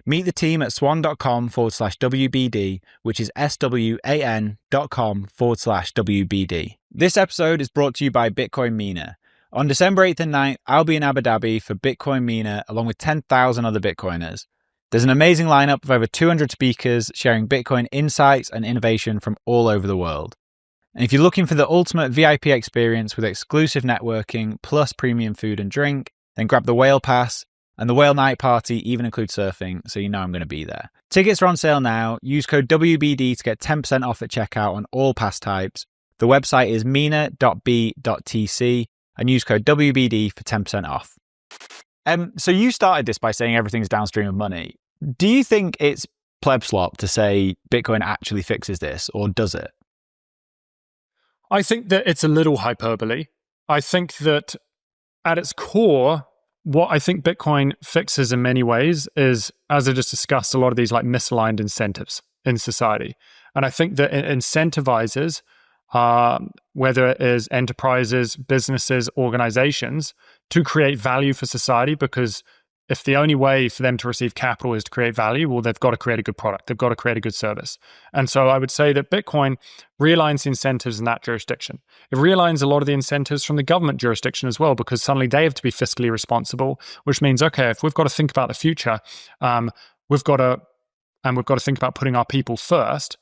Meet the team at swan.com/WBD, which is SWAN.com/WBD. This episode is brought to you by Bitcoin Mina. On December 8th and 9th, I'll be in Abu Dhabi for Bitcoin Mina along with 10,000 other Bitcoiners. There's an amazing lineup of over 200 speakers sharing Bitcoin insights and innovation from all over the world. And if you're looking for the ultimate VIP experience with exclusive networking plus premium food and drink, then grab the Whale Pass. And the Whale Night Party even includes surfing, so you know I'm going to be there. Tickets are on sale now. Use code WBD to get 10% off at checkout on all pass types. The website is mina.b.tc and use code WBD for 10% off. So you started this by saying everything's downstream of money. Do you think it's pleb slop to say Bitcoin actually fixes this, or does it? I think that it's a little hyperbole. I think that at its core, what I think Bitcoin fixes in many ways is, as I just discussed, a lot of these like misaligned incentives in society. And I think that it incentivizes, whether it is enterprises, businesses, organizations, to create value for society, because if the only way for them to receive capital is to create value, well, they've got to create a good product. They've got to create a good service. And so I would say that Bitcoin realigns the incentives in that jurisdiction. It realigns a lot of the incentives from the government jurisdiction as well, because suddenly they have to be fiscally responsible, which means, okay, if we've got to think about the future, we've got to think about putting our people first,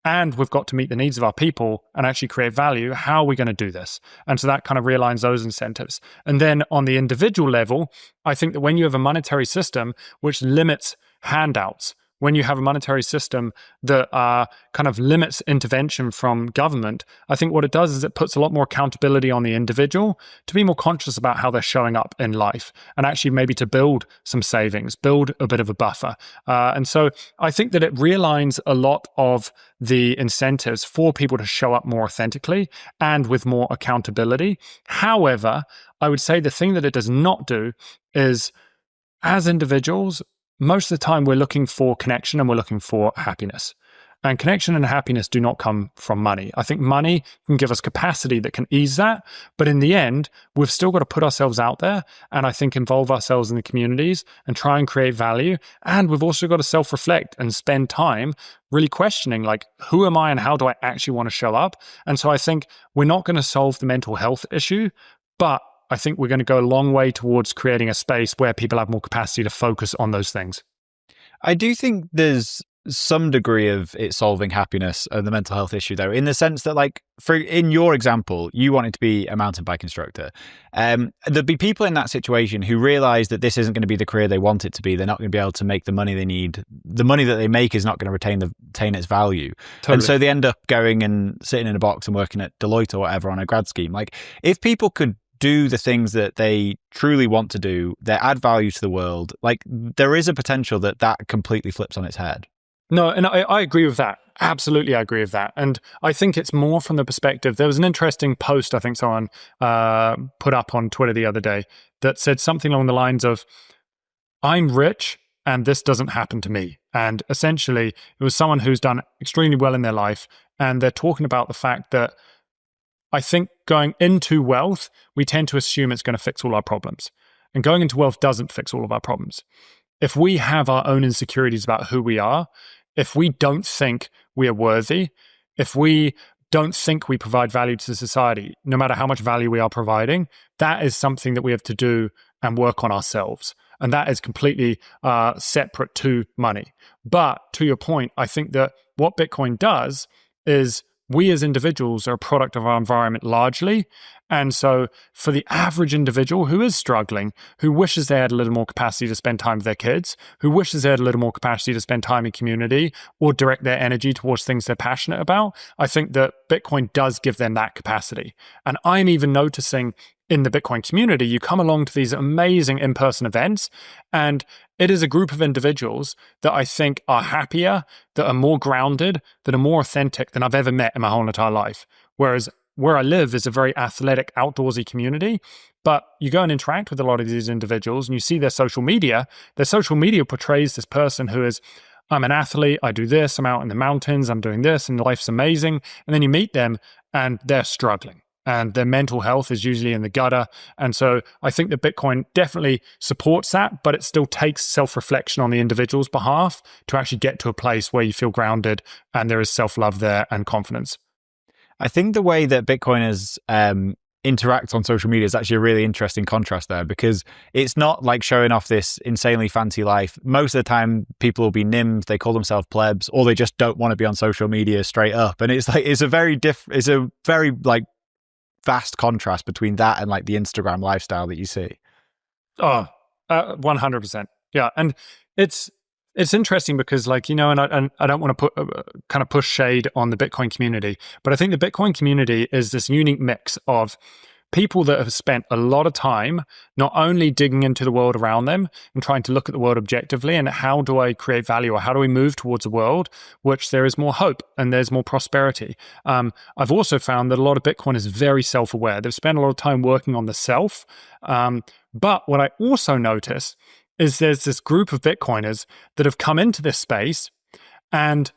and we've got to meet the needs of our people and actually create value. How are we going to do this? And so that kind of realigns those incentives. And then on the individual level, I think that when you have a monetary system which limits handouts, when you have a monetary system that kind of limits intervention from government, I think what it does is it puts a lot more accountability on the individual to be more conscious about how they're showing up in life, and actually maybe to build some savings, build a bit of a buffer. And so I think that it realigns a lot of the incentives for people to show up more authentically and with more accountability. However, I would say the thing that it does not do is, as individuals, most of the time we're looking for connection and we're looking for happiness. And connection and happiness do not come from money. I think money can give us capacity that can ease that. But in the end, we've still got to put ourselves out there and I think involve ourselves in the communities and try and create value. And we've also got to self-reflect and spend time really questioning, like, who am I and how do I actually want to show up? And so I think we're not going to solve the mental health issue, but I think we're going to go a long way towards creating a space where people have more capacity to focus on those things. I do think there's some degree of it solving happiness and the mental health issue, though, in the sense that, like, in your example, you wanted to be a mountain bike instructor. There'd be people in that situation who realize that this isn't going to be the career they want it to be. They're not going to be able to make the money they need. The money that they make is not going to retain its value. Totally. And so they end up going and sitting in a box and working at Deloitte or whatever on a grad scheme. Like, if people could do the things that they truly want to do, they add value to the world, like, there is a potential that that completely flips on its head. No, and I agree with that. Absolutely, I agree with that. And I think it's more from the perspective, there was an interesting post I think someone put up on Twitter the other day that said something along the lines of, I'm rich and this doesn't happen to me. And essentially, it was someone who's done extremely well in their life, and they're talking about the fact that I think going into wealth, we tend to assume it's going to fix all our problems. And going into wealth doesn't fix all of our problems. If we have our own insecurities about who we are, if we don't think we are worthy, if we don't think we provide value to society, no matter how much value we are providing, that is something that we have to do and work on ourselves. And that is completely separate to money. But to your point, I think that what Bitcoin does is we as individuals are a product of our environment largely. And so for the average individual who is struggling, who wishes they had a little more capacity to spend time with their kids, who wishes they had a little more capacity to spend time in community or direct their energy towards things they're passionate about, I think that Bitcoin does give them that capacity. And I'm even noticing in the Bitcoin community, you come along to these amazing in-person events, and it is a group of individuals that I think are happier, that are more grounded, that are more authentic than I've ever met in my whole entire life. Whereas where I live is a very athletic, outdoorsy community, but you go and interact with a lot of these individuals and you see their social media portrays this person who is, I'm an athlete, I do this, I'm out in the mountains, I'm doing this, and life's amazing. And then you meet them and they're struggling. And their mental health is usually in the gutter. And so I think that Bitcoin definitely supports that, but it still takes self-reflection on the individual's behalf to actually get to a place where you feel grounded and there is self-love there and confidence. I think the way that Bitcoiners interact on social media is actually a really interesting contrast there, because it's not like showing off this insanely fancy life. Most of the time, people will be NIMs, they call themselves plebs, or they just don't want to be on social media straight up. And it's a very vast contrast between that and like the Instagram lifestyle that you see. 100%. Yeah. And it's interesting because and I don't want to put kind of push shade on the Bitcoin community, but I think the Bitcoin community is this unique mix of people that have spent a lot of time not only digging into the world around them and trying to look at the world objectively and how do I create value or how do we move towards a world which there is more hope and there's more prosperity. I've also found that a lot of Bitcoiners is very self-aware. They've spent a lot of time working on the self. But what I also notice is there's this group of Bitcoiners that have come into this space and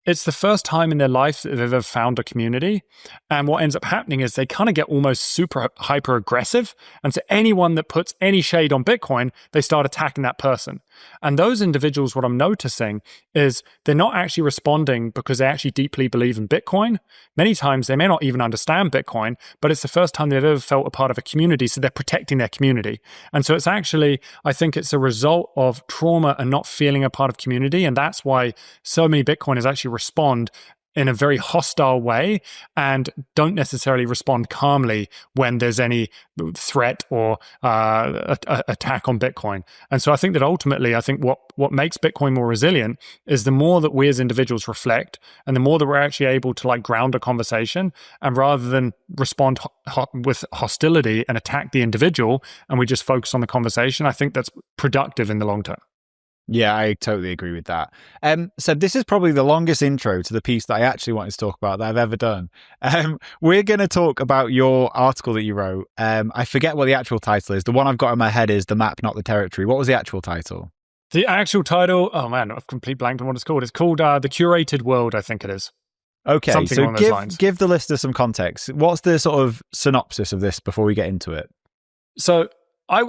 it's the first time in their life that they've ever found a community. And what ends up happening is they kind of get almost super hyper aggressive. And so anyone that puts any shade on Bitcoin, they start attacking that person. And those individuals, what I'm noticing is they're not actually responding because they actually deeply believe in Bitcoin. Many times they may not even understand Bitcoin, but it's the first time they've ever felt a part of a community. So they're protecting their community. And so it's actually, I think it's a result of trauma and not feeling a part of community. And that's why so many Bitcoiners actually respond in a very hostile way and don't necessarily respond calmly when there's any threat or attack on Bitcoin. And so I think that ultimately, what makes Bitcoin more resilient is the more that we as individuals reflect and the more that we're actually able to ground a conversation, and rather than respond with hostility and attack the individual and we just focus on the conversation, I think that's productive in the long term. Yeah, I totally agree with that. So this is probably the longest intro to the piece that I actually wanted to talk about that I've ever done. We're going to talk about your article that you wrote. I forget what the actual title is. The one I've got in my head is The Map, Not the Territory. What was the actual title? The actual title, oh man, I've completely blanked on what it's called. It's called The Curated World, I think it is. Okay, something so along those lines. Give the listener some context. What's the sort of synopsis of this before we get into it? So I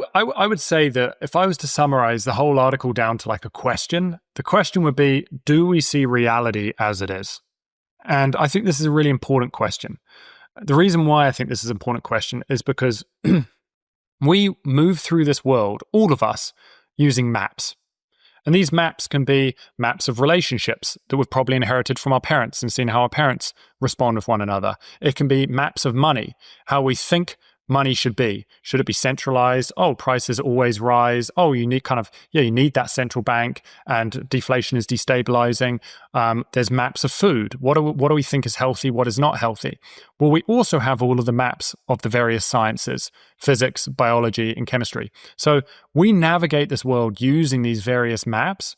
would say that if I was to summarize the whole article down to a question, the question would be, do we see reality as it is? And I think this is a really important question. The reason why I think this is an important question is because we move through this world, all of us, using maps. And these maps can be maps of relationships that we've probably inherited from our parents and seen how our parents respond with one another. It can be maps of money, how we think money should be. Should it be centralized? Oh, prices always rise. Oh, you need you need that central bank, and deflation is destabilizing. There's maps of food. What do we think is healthy? What is not healthy? Well, we also have all of the maps of the various sciences, physics, biology, and chemistry. So we navigate this world using these various maps.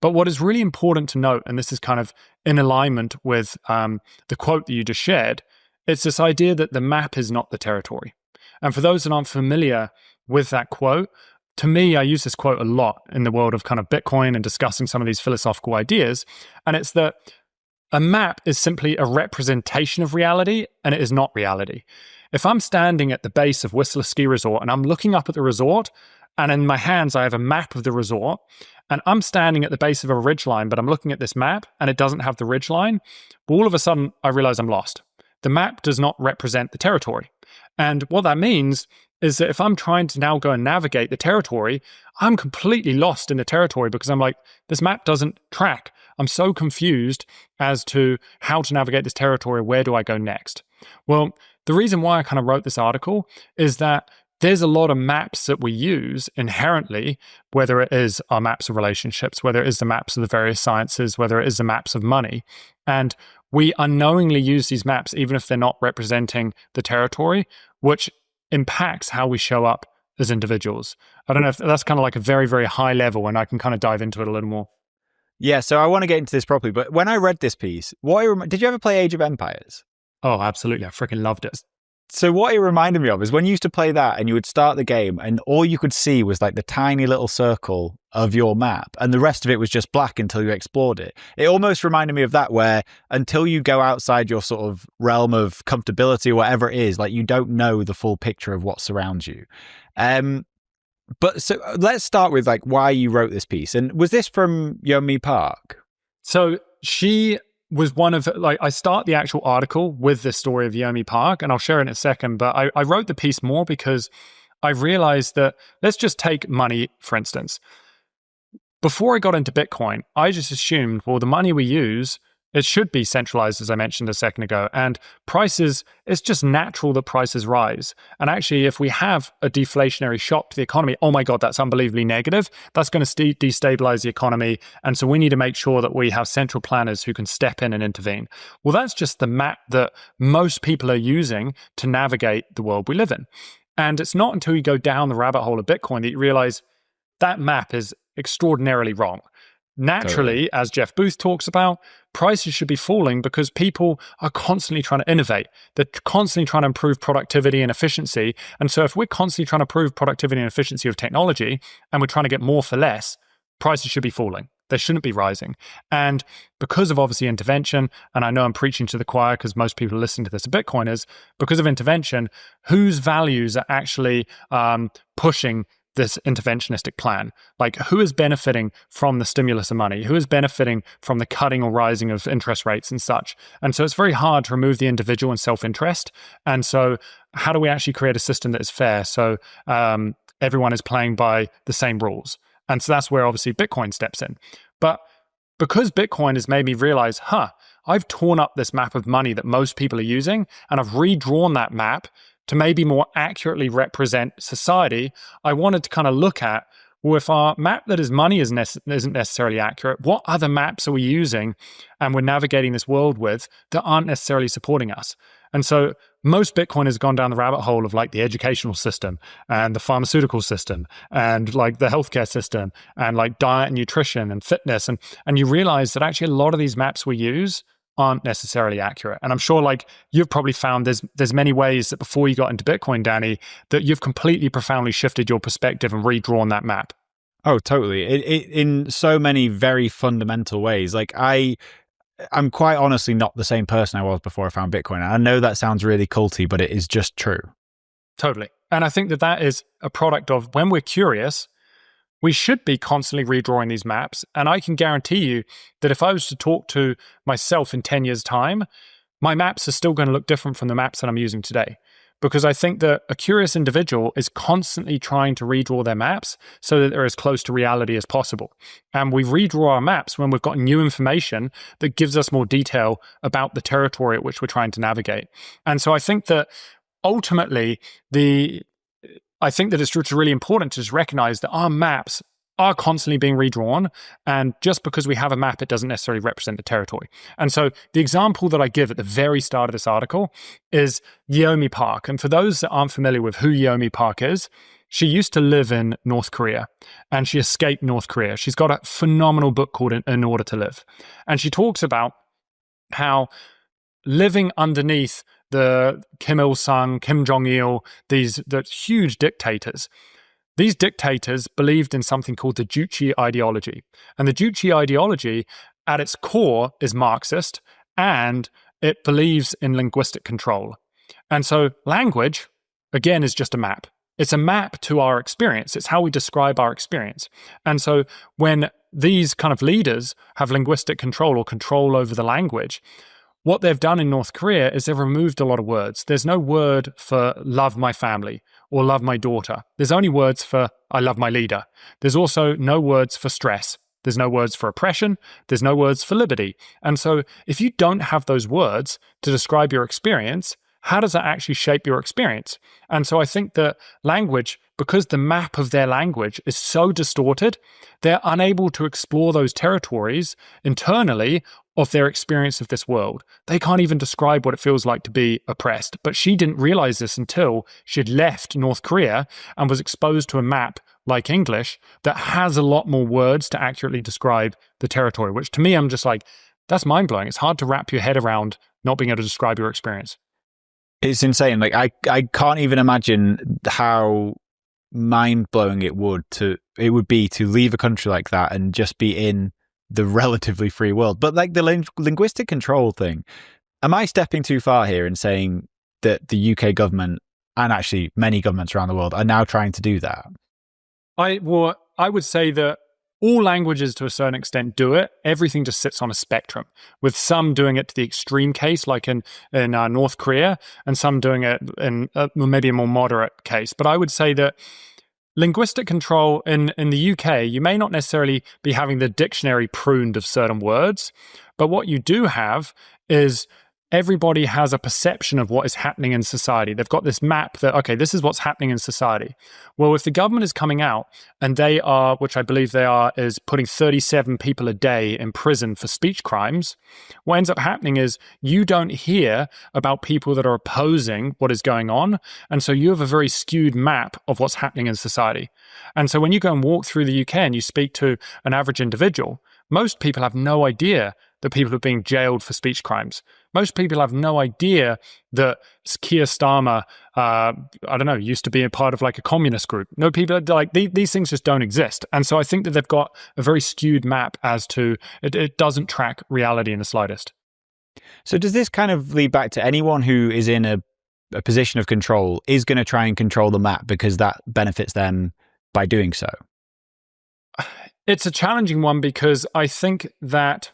But what is really important to note, and this is kind of in alignment with the quote that you just shared, it's this idea that the map is not the territory. And for those that aren't familiar with that quote, to me, I use this quote a lot in the world of kind of Bitcoin and discussing some of these philosophical ideas. And it's that a map is simply a representation of reality, and it is not reality. If I'm standing at the base of Whistler Ski Resort and I'm looking up at the resort, and in my hands I have a map of the resort, and I'm standing at the base of a ridgeline, but I'm looking at this map and it doesn't have the ridgeline, all of a sudden I realize I'm lost. The map does not represent the territory. And what that means is that if I'm trying to now go and navigate the territory, I'm completely lost in the territory because I'm like, this map doesn't track. I'm so confused as to how to navigate this territory. Where do I go next? Well, the reason why I kind of wrote this article is that there's a lot of maps that we use inherently, whether it is our maps of relationships, whether it is the maps of the various sciences, whether it is the maps of money. And we unknowingly use these maps, even if they're not representing the territory, which impacts how we show up as individuals. I don't know if that's kind of like a very, very high level, and I can kind of dive into it a little more. Yeah, so I want to get into this properly, but when I read this piece, did you ever play Age of Empires? Oh, absolutely. I freaking loved it. So what it reminded me of is when you used to play that and you would start the game and all you could see was like the tiny little circle of your map and the rest of it was just black until you explored it. It almost reminded me of that, where until you go outside your sort of realm of comfortability or whatever it is, like you don't know the full picture of what surrounds you. But so let's start with like why you wrote this piece. And was this from Yeonmi Park? So she was one of, like, I start the actual article with the story of Yeonmi Park, and I'll share it in a second, but I wrote the piece more because I realized that, let's just take money, for instance. Before I got into Bitcoin, I just assumed, well, the money we use, it should be centralized, as I mentioned a second ago, and prices, it's just natural that prices rise. And actually, if we have a deflationary shock to the economy, oh my God, that's unbelievably negative. That's going to destabilize the economy. And so we need to make sure that we have central planners who can step in and intervene. Well, that's just the map that most people are using to navigate the world we live in. And it's not until you go down the rabbit hole of Bitcoin that you realize that map is extraordinarily wrong. Naturally, as Jeff Booth talks about, prices should be falling because people are constantly trying to innovate. They're constantly trying to improve productivity and efficiency. And so if we're constantly trying to improve productivity and efficiency of technology and we're trying to get more for less, prices should be falling. They shouldn't be rising. And because of obviously intervention, and I know I'm preaching to the choir because most people listening to this are Bitcoiners, because of intervention, whose values are actually pushing this interventionistic plan? Like, who is benefiting from the stimulus of money? Who is benefiting from the cutting or rising of interest rates and such? And so it's very hard to remove the individual and self-interest. And so how do we actually create a system that is fair so everyone is playing by the same rules? And so that's where obviously Bitcoin steps in. But because Bitcoin has made me realize, I've torn up this map of money that most people are using, and I've redrawn that map to maybe more accurately represent society, I wanted to kind of look at, well, if our map that is money isn't necessarily accurate, what other maps are we using and we're navigating this world with that aren't necessarily supporting us? And so most Bitcoiners have gone down the rabbit hole of like the educational system and the pharmaceutical system and like the healthcare system and like diet and nutrition and fitness. And you realize that actually a lot of these maps we use aren't necessarily accurate. And I'm sure like you've probably found there's many ways that before you got into Bitcoin, Danny, that you've completely profoundly shifted your perspective and redrawn that map. Oh, totally. In so many very fundamental ways. Like I'm quite honestly not the same person I was before I found Bitcoin. I know that sounds really culty, but it is just true. Totally. And I think that is a product of when we're curious, we should be constantly redrawing these maps. And I can guarantee you that if I was to talk to myself in 10 years' time, my maps are still going to look different from the maps that I'm using today. Because I think that a curious individual is constantly trying to redraw their maps so that they're as close to reality as possible. And we redraw our maps when we've got new information that gives us more detail about the territory at which we're trying to navigate. And so I think that ultimately, I think that it's really important to just recognize that our maps are constantly being redrawn. And just because we have a map, it doesn't necessarily represent the territory. And so the example that I give at the very start of this article is Yeonmi Park. And for those that aren't familiar with who Yeonmi Park is, she used to live in North Korea and she escaped North Korea. She's got a phenomenal book called In Order to Live. And she talks about how living underneath the Kim Il-sung, Kim Jong-il, the huge dictators. These dictators believed in something called the Juche ideology. And the Juche ideology, at its core, is Marxist, and it believes in linguistic control. And so language, again, is just a map. It's a map to our experience. It's how we describe our experience. And so when these kind of leaders have linguistic control or control over the language, what they've done in North Korea is they've removed a lot of words. There's no word for love my family or love my daughter. There's only words for I love my leader. There's also no words for stress. There's no words for oppression. There's no words for liberty. And so if you don't have those words to describe your experience, how does that actually shape your experience? And so I think that language, because the map of their language is so distorted, they're unable to explore those territories internally of their experience of this world. They can't even describe what it feels like to be oppressed. But she didn't realize this until she'd left North Korea and was exposed to a map like English that has a lot more words to accurately describe the territory, which to me, I'm just like, that's mind-blowing. It's hard to wrap your head around not being able to describe your experience. It's insane. Like I can't even imagine how mind-blowing it would be to leave a country like that and just be in the relatively free world. But like the linguistic control thing, am I stepping too far here in saying that the UK government and actually many governments around the world are now trying to do that? I would say that all languages to a certain extent do it. Everything just sits on a spectrum, with some doing it to the extreme case, like in North Korea, and some doing it in maybe a more moderate case. But I would say that linguistic control in the UK, you may not necessarily be having the dictionary pruned of certain words, but what you do have is everybody has a perception of what is happening in society. They've got this map that, okay, this is what's happening in society. Well, if the government is coming out and they are, which I believe they are, is putting 37 people a day in prison for speech crimes, what ends up happening is you don't hear about people that are opposing what is going on. And so you have a very skewed map of what's happening in society. And so when you go and walk through the UK and you speak to an average individual, most people have no idea that people are being jailed for speech crimes. Most people have no idea that Keir Starmer, used to be a part of like a communist group. No, people are like, these things just don't exist. And so I think that they've got a very skewed map as to, it doesn't track reality in the slightest. So does this kind of lead back to anyone who is in a position of control is going to try and control the map because that benefits them by doing so? It's a challenging one because I think that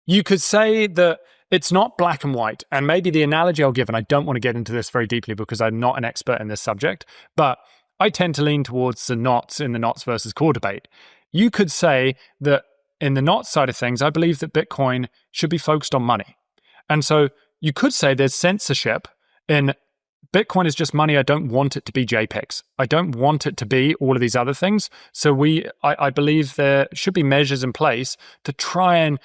you could say that it's not black and white. And maybe the analogy I'll give, and I don't want to get into this very deeply because I'm not an expert in this subject, but I tend to lean towards the knots in the knots versus core debate. You could say that in the knots side of things, I believe that Bitcoin should be focused on money. And so you could say there's censorship in Bitcoin is just money. I don't want it to be JPEGs. I don't want it to be all of these other things. So I believe there should be measures in place to try and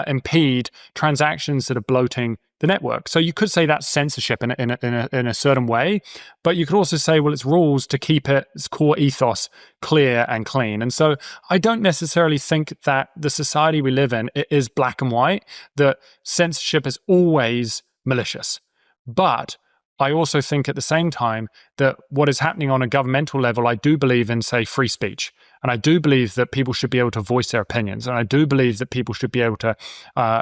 impede transactions that are bloating the network. So you could say that's censorship in a certain way, but you could also say, well, it's rules to keep its core ethos clear and clean. And so I don't necessarily think that the society we live in is black and white, that censorship is always malicious. But I also think at the same time that what is happening on a governmental level, I do believe in, say, free speech. And I do believe that people should be able to voice their opinions. And I do believe that people should be able to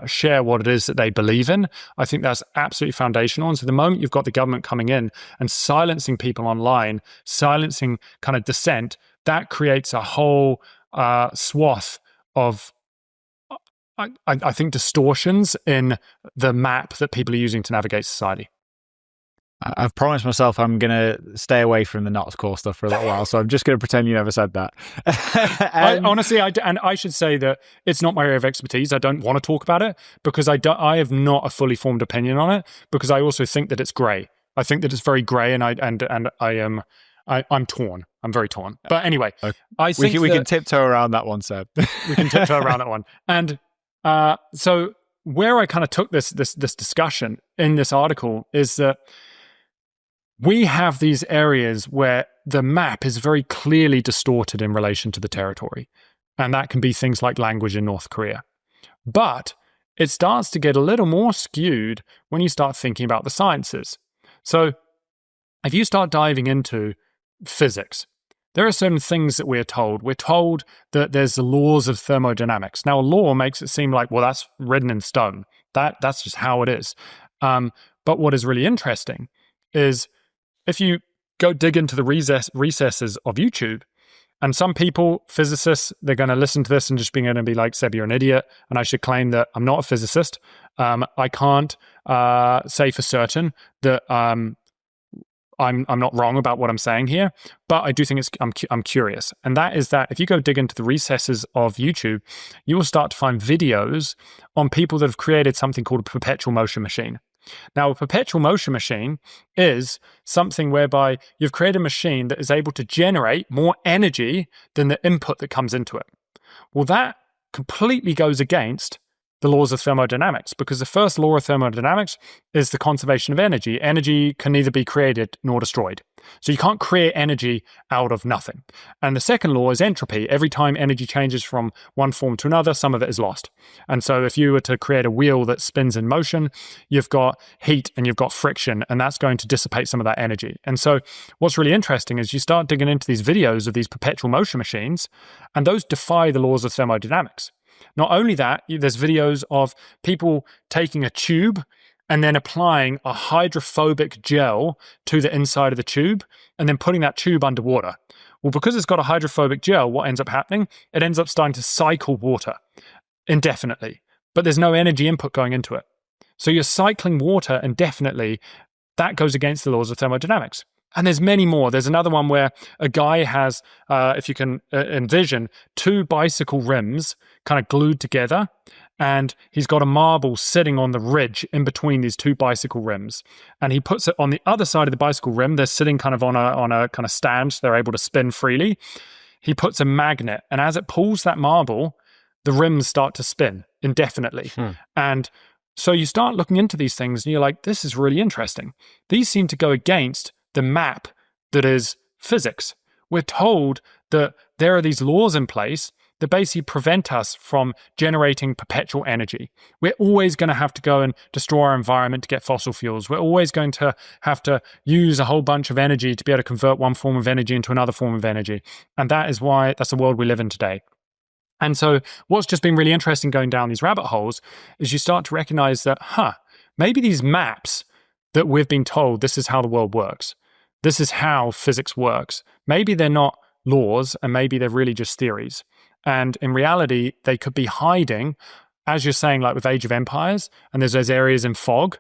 share what it is that they believe in. I think that's absolutely foundational. And so the moment you've got the government coming in and silencing people online, silencing kind of dissent, that creates a whole swath of, I think, distortions in the map that people are using to navigate society. I've promised myself I'm going to stay away from the knots core stuff for a little while, so I'm just going to pretend you never said that. I should say that it's not my area of expertise. I don't want to talk about it because I have not a fully formed opinion on it, because I also think that it's grey. I think that it's very grey, and I'm torn. I'm very torn. But anyway, okay. I think we can tiptoe around that one, Seb. We can tiptoe around that one. And so where I kind of took this discussion in this article is that we have these areas where the map is very clearly distorted in relation to the territory. And that can be things like language in North Korea. But it starts to get a little more skewed when you start thinking about the sciences. So if you start diving into physics, there are certain things that we're told. We're told that there's the laws of thermodynamics. Now, a law makes it seem like, well, that's written in stone. That's just how it is. But what is really interesting is if you go dig into the recesses of YouTube, and some people, physicists, they're going to listen to this and just going to be like, Seb, you're an idiot. And I should claim that I'm not a physicist. I can't say for certain that I'm not wrong about what I'm saying here, but I do think I'm curious. And that is that if you go dig into the recesses of YouTube, you will start to find videos on people that have created something called a perpetual motion machine. Now, a perpetual motion machine is something whereby you've created a machine that is able to generate more energy than the input that comes into it. Well, that completely goes against the laws of thermodynamics, because the first law of thermodynamics is the conservation of energy. Energy can neither be created nor destroyed. So you can't create energy out of nothing. And the second law is entropy. Every time energy changes from one form to another, some of it is lost. And so if you were to create a wheel that spins in motion, you've got heat and you've got friction, and that's going to dissipate some of that energy. And so what's really interesting is you start digging into these videos of these perpetual motion machines, and those defy the laws of thermodynamics. Not only that, there's videos of people taking a tube and then applying a hydrophobic gel to the inside of the tube and then putting that tube underwater. Well, because it's got a hydrophobic gel, what ends up happening? It ends up starting to cycle water indefinitely, but there's no energy input going into it. So you're cycling water indefinitely. That goes against the laws of thermodynamics. And there's many more. There's another one where a guy has, if you can envision, two bicycle rims kind of glued together, and he's got a marble sitting on the ridge in between these two bicycle rims. And he puts it on the other side of the bicycle rim. They're sitting kind of on a kind of stand, so they're able to spin freely. He puts a magnet, and as it pulls that marble, the rims start to spin indefinitely. And so you start looking into these things, and you're like, this is really interesting. These seem to go against the map that is physics. We're told that there are these laws in place that basically prevent us from generating perpetual energy. We're always going to have to go and destroy our environment to get fossil fuels. We're always going to have to use a whole bunch of energy to be able to convert one form of energy into another form of energy. And that's the world we live in today. And so what's just been really interesting going down these rabbit holes is you start to recognize that, maybe these maps that we've been told this is how the world works, this is how physics works, maybe they're not laws and maybe they're really just theories. And in reality, they could be hiding, as you're saying, like with Age of Empires, and there's those areas in fog,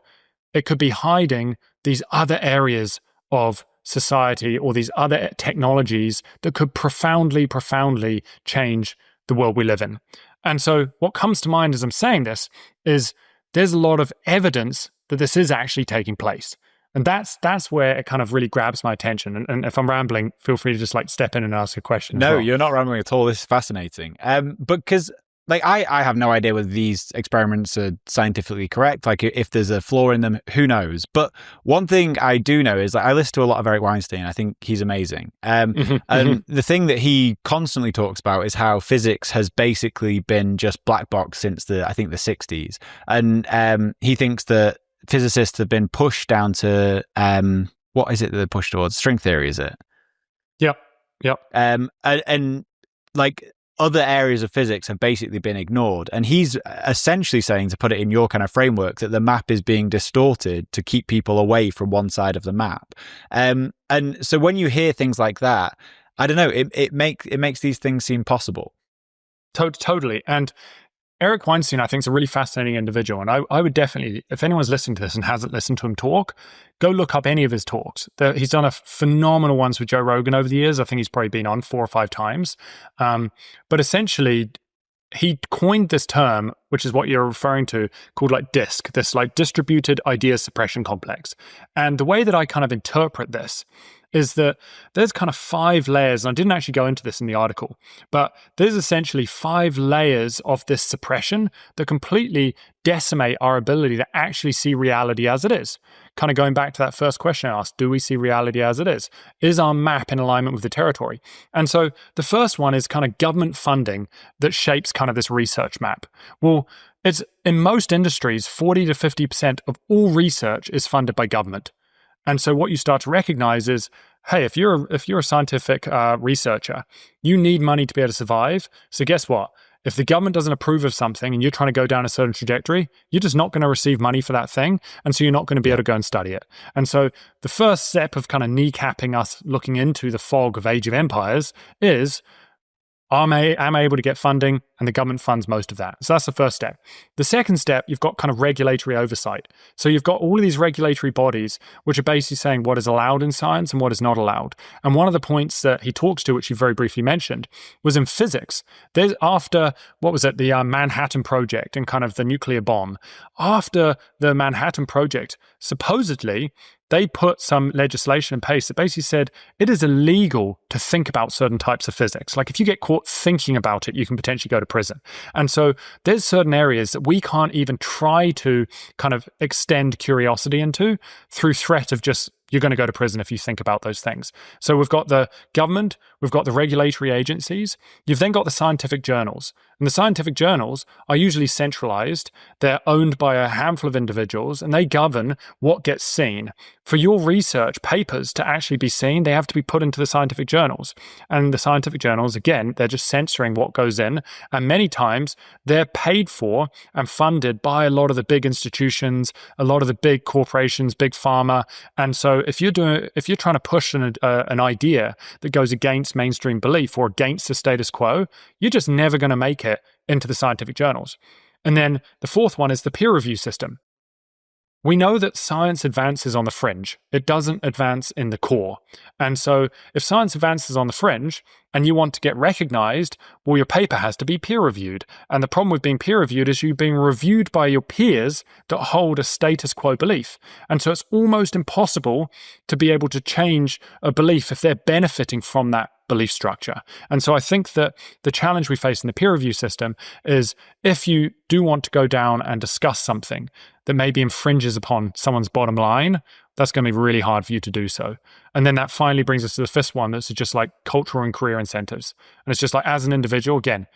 it could be hiding these other areas of society or these other technologies that could profoundly, profoundly change the world we live in. And so what comes to mind as I'm saying this is there's a lot of evidence that this is actually taking place. And that's where it kind of really grabs my attention. And if I'm rambling, feel free to just like step in and ask a question. No, you're not rambling at all. This is fascinating. But because like I have no idea whether these experiments are scientifically correct. Like if there's a flaw in them, who knows? But one thing I do know is that I listen to a lot of Eric Weinstein. I think he's amazing. And the thing that he constantly talks about is how physics has basically been just black box since the 60s. And he thinks that physicists have been pushed down to what is it that they're pushed towards? String theory, is it? Yep. And like other areas of physics have basically been ignored. And he's essentially saying, to put it in your kind of framework, that the map is being distorted to keep people away from one side of the map. And so when you hear things like that, I don't know, it makes these things seem possible. Totally. And Eric Weinstein, I think, is a really fascinating individual. And I would definitely, if anyone's listening to this and hasn't listened to him talk, go look up any of his talks. He's done a phenomenal ones with Joe Rogan over the years. I think he's probably been on 4 or 5 times. But essentially, he coined this term, which is what you're referring to, called like DISC, this like distributed idea suppression complex. And the way that I kind of interpret this is that there's kind of 5 layers, and I didn't actually go into this in the article, but there's essentially 5 layers of this suppression that completely decimate our ability to actually see reality as it is. Kind of going back to that first question I asked, do we see reality as it is? Is our map in alignment with the territory? And so the first one is kind of government funding that shapes kind of this research map. Well, it's in most industries, 40 to 50% of all research is funded by government. And so what you start to recognize is hey, if you're a scientific researcher, you need money to be able to survive. So guess what? If the government doesn't approve of something and you're trying to go down a certain trajectory, you're just not going to receive money for that thing. And so you're not going to be able to go and study it. And so the first step of kind of kneecapping us looking into the fog of Age of Empires is, am I able to get funding? And the government funds most of that. So that's the first step. The second step, you've got kind of regulatory oversight. So you've got all of these regulatory bodies, which are basically saying what is allowed in science and what is not allowed. And one of the points that he talks to, which you very briefly mentioned, was in physics. There's after, the Manhattan Project and kind of the nuclear bomb. After the Manhattan Project, supposedly, they put some legislation in place that basically said it is illegal to think about certain types of physics. Like if you get caught thinking about it, you can potentially go to prison. And so there's certain areas that we can't even try to kind of extend curiosity into through threat of just, you're going to go to prison if you think about those things. So we've got the government, we've got the regulatory agencies, you've then got the scientific journals. And the scientific journals are usually centralized. They're owned by a handful of individuals and they govern what gets seen. For your research papers to actually be seen, they have to be put into the scientific journals. And the scientific journals, again, they're just censoring what goes in. And many times they're paid for and funded by a lot of the big institutions, a lot of the big corporations, big pharma. And so if you're trying to push an idea that goes against mainstream belief or against the status quo, you're just never going to make it into the scientific journals. And then the fourth one is the peer review system. We know that science advances on the fringe. It doesn't advance in the core. And so if science advances on the fringe and you want to get recognized, well, your paper has to be peer reviewed. And the problem with being peer reviewed is you're being reviewed by your peers that hold a status quo belief. And so it's almost impossible to be able to change a belief if they're benefiting from that belief structure. And so I think that the challenge we face in the peer review system is if you do want to go down and discuss something that maybe infringes upon someone's bottom line, that's going to be really hard for you to do so. And then that finally brings us to the fifth one, that's just like cultural and career incentives. And it's just like, as an individual, again,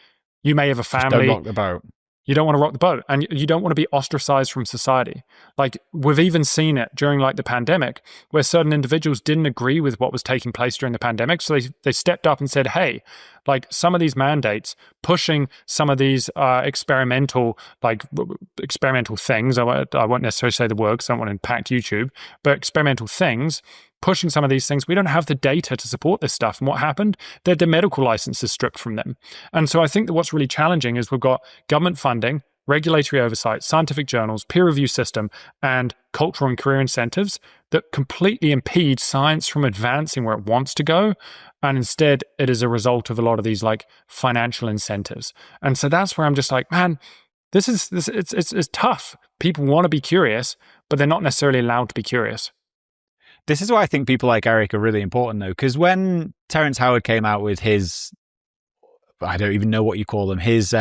you may have a family. Don't rock the boat. You don't want to rock the boat and you don't want to be ostracized from society. Like we've even seen it during like the pandemic where certain individuals didn't agree with what was taking place during the pandemic. So they stepped up and said, hey, like some of these mandates, pushing some of these experimental things, I won't necessarily say the word because I don't want to impact YouTube, but experimental things, pushing some of these things, we don't have the data to support this stuff. And what happened? They had their medical licenses stripped from them. And so I think that what's really challenging is we've got government funding, regulatory oversight, scientific journals, peer review system, and cultural and career incentives that completely impede science from advancing where it wants to go. And instead, it is a result of a lot of these like financial incentives. And so that's where I'm just like, man, it's tough. People want to be curious, but they're not necessarily allowed to be curious. This is why I think people like Eric are really important, though, because when Terence Howard came out with his, I don't even know what you call them, his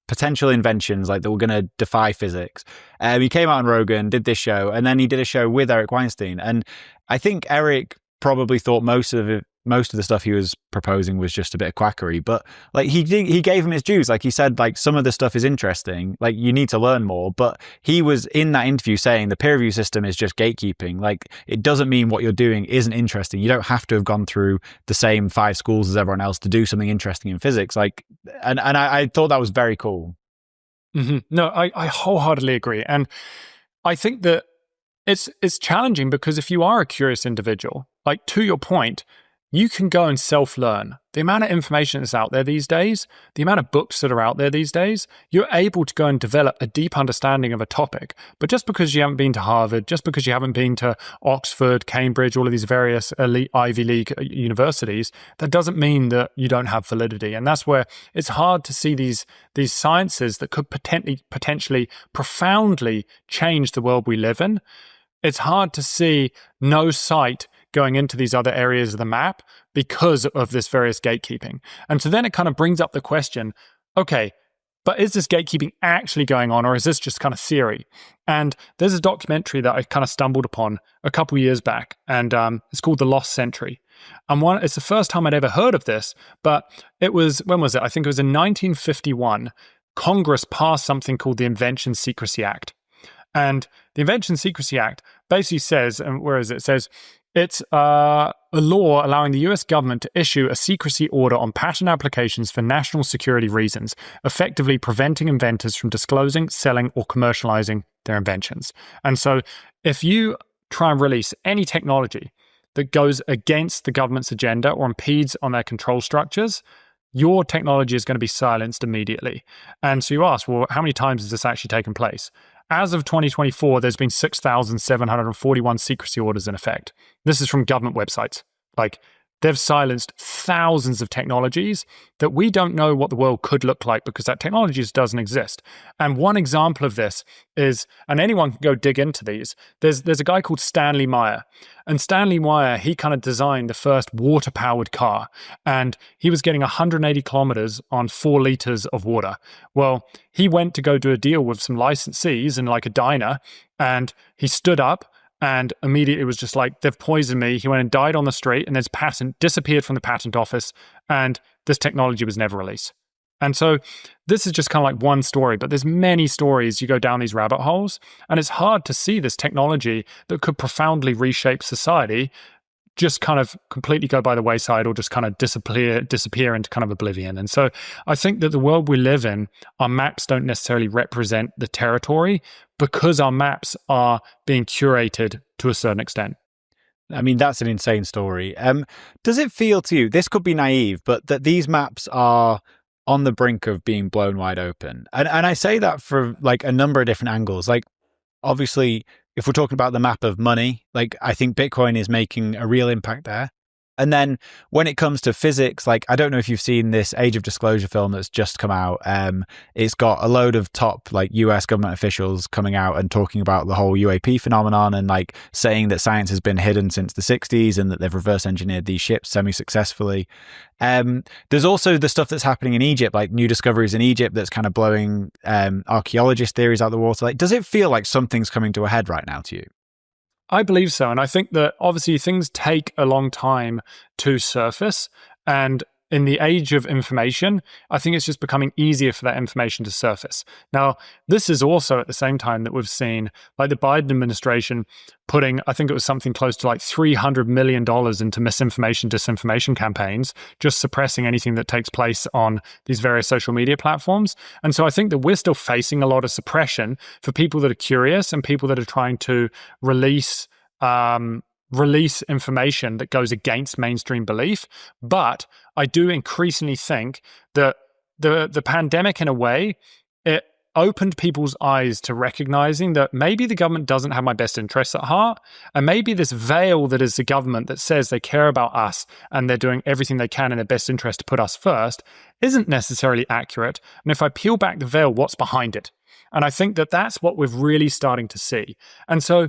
potential inventions, like that were going to defy physics, he came out on Rogan, did this show, and then he did a show with Eric Weinstein. And I think Eric probably thought most of the stuff he was proposing was just a bit of quackery, but like he gave him his dues. Like he said, like some of the stuff is interesting, like you need to learn more, but he was in that interview saying the peer review system is just gatekeeping. Like it doesn't mean what you're doing isn't interesting. You don't have to have gone through the same 5 schools as everyone else to do something interesting in physics. Like, and I thought that was very cool. Mm-hmm. No, I wholeheartedly agree. And I think that it's challenging because if you are a curious individual, like to your point, you can go and self-learn. The amount of information that's out there these days, the amount of books that are out there these days, you're able to go and develop a deep understanding of a topic. But just because you haven't been to Harvard, just because you haven't been to Oxford, Cambridge, all of these various elite Ivy League universities, that doesn't mean that you don't have validity. And that's where it's hard to see these sciences that could potentially profoundly change the world we live in. It's hard to see no sight going into these other areas of the map because of this various gatekeeping. And so then it kind of brings up the question, okay, but is this gatekeeping actually going on, or is this just kind of theory? And there's a documentary that I kind of stumbled upon a couple years back, and it's called The Lost Century. And it's the first time I'd ever heard of this, but it was, when was it? I think it was in 1951, Congress passed something called the Invention Secrecy Act. And the Invention Secrecy Act basically says, and where is it? It says, It's a law allowing the US government to issue a secrecy order on patent applications for national security reasons, effectively preventing inventors from disclosing, selling, or commercializing their inventions. And so if you try and release any technology that goes against the government's agenda or impedes on their control structures, your technology is going to be silenced immediately. And so you ask, well, how many times has this actually taken place? As of 2024, there's been 6,741 secrecy orders in effect. This is from government websites. Like, they've silenced thousands of technologies that we don't know what the world could look like because that technology just doesn't exist. And one example of this is, and anyone can go dig into these, there's a guy called Stanley Meyer. And Stanley Meyer, he kind of designed the first water-powered car. And he was getting 180 kilometers on 4 liters of water. Well, he went to go do a deal with some licensees in like a diner, and he stood up, and immediately was just like, they've poisoned me. He went and died on the street, and his patent disappeared from the patent office, and this technology was never released. And so this is just kind of like one story, but there's many stories. You go down these rabbit holes, and it's hard to see this technology that could profoundly reshape society just kind of completely go by the wayside or just kind of disappear into kind of oblivion. And so I think that the world we live in, our maps don't necessarily represent the territory because our maps are being curated to a certain extent. I mean, that's an insane story. Does it feel to you, this could be naive, but that these maps are on the brink of being blown wide open? And I say that for like a number of different angles. Like, obviously, if we're talking about the map of money, like I think Bitcoin is making a real impact there. And then when it comes to physics, like I don't know if you've seen this Age of Disclosure film that's just come out. It's got a load of top like US government officials coming out and talking about the whole UAP phenomenon and like saying that science has been hidden since the 60s and that they've reverse engineered these ships semi-successfully. There's also the stuff that's happening in Egypt, like new discoveries in Egypt that's kind of blowing archaeologist theories out the water. Like, does it feel like something's coming to a head right now to you? I believe so. And I think that obviously things take a long time to surface. And in the age of information, I think it's just becoming easier for that information to surface. Now, this is also at the same time that we've seen like the Biden administration putting, I think it was something close to like $300 million into misinformation, disinformation campaigns, just suppressing anything that takes place on these various social media platforms. And so I think that we're still facing a lot of suppression for people that are curious and people that are trying to release information that goes against mainstream belief. But I do increasingly think that the pandemic, in a way, it opened people's eyes to recognizing that maybe the government doesn't have my best interests at heart, and maybe this veil that is the government that says they care about us and they're doing everything they can in their best interest to put us first isn't necessarily accurate. And if I peel back the veil, what's behind it? And I think that that's what we're really starting to see. And so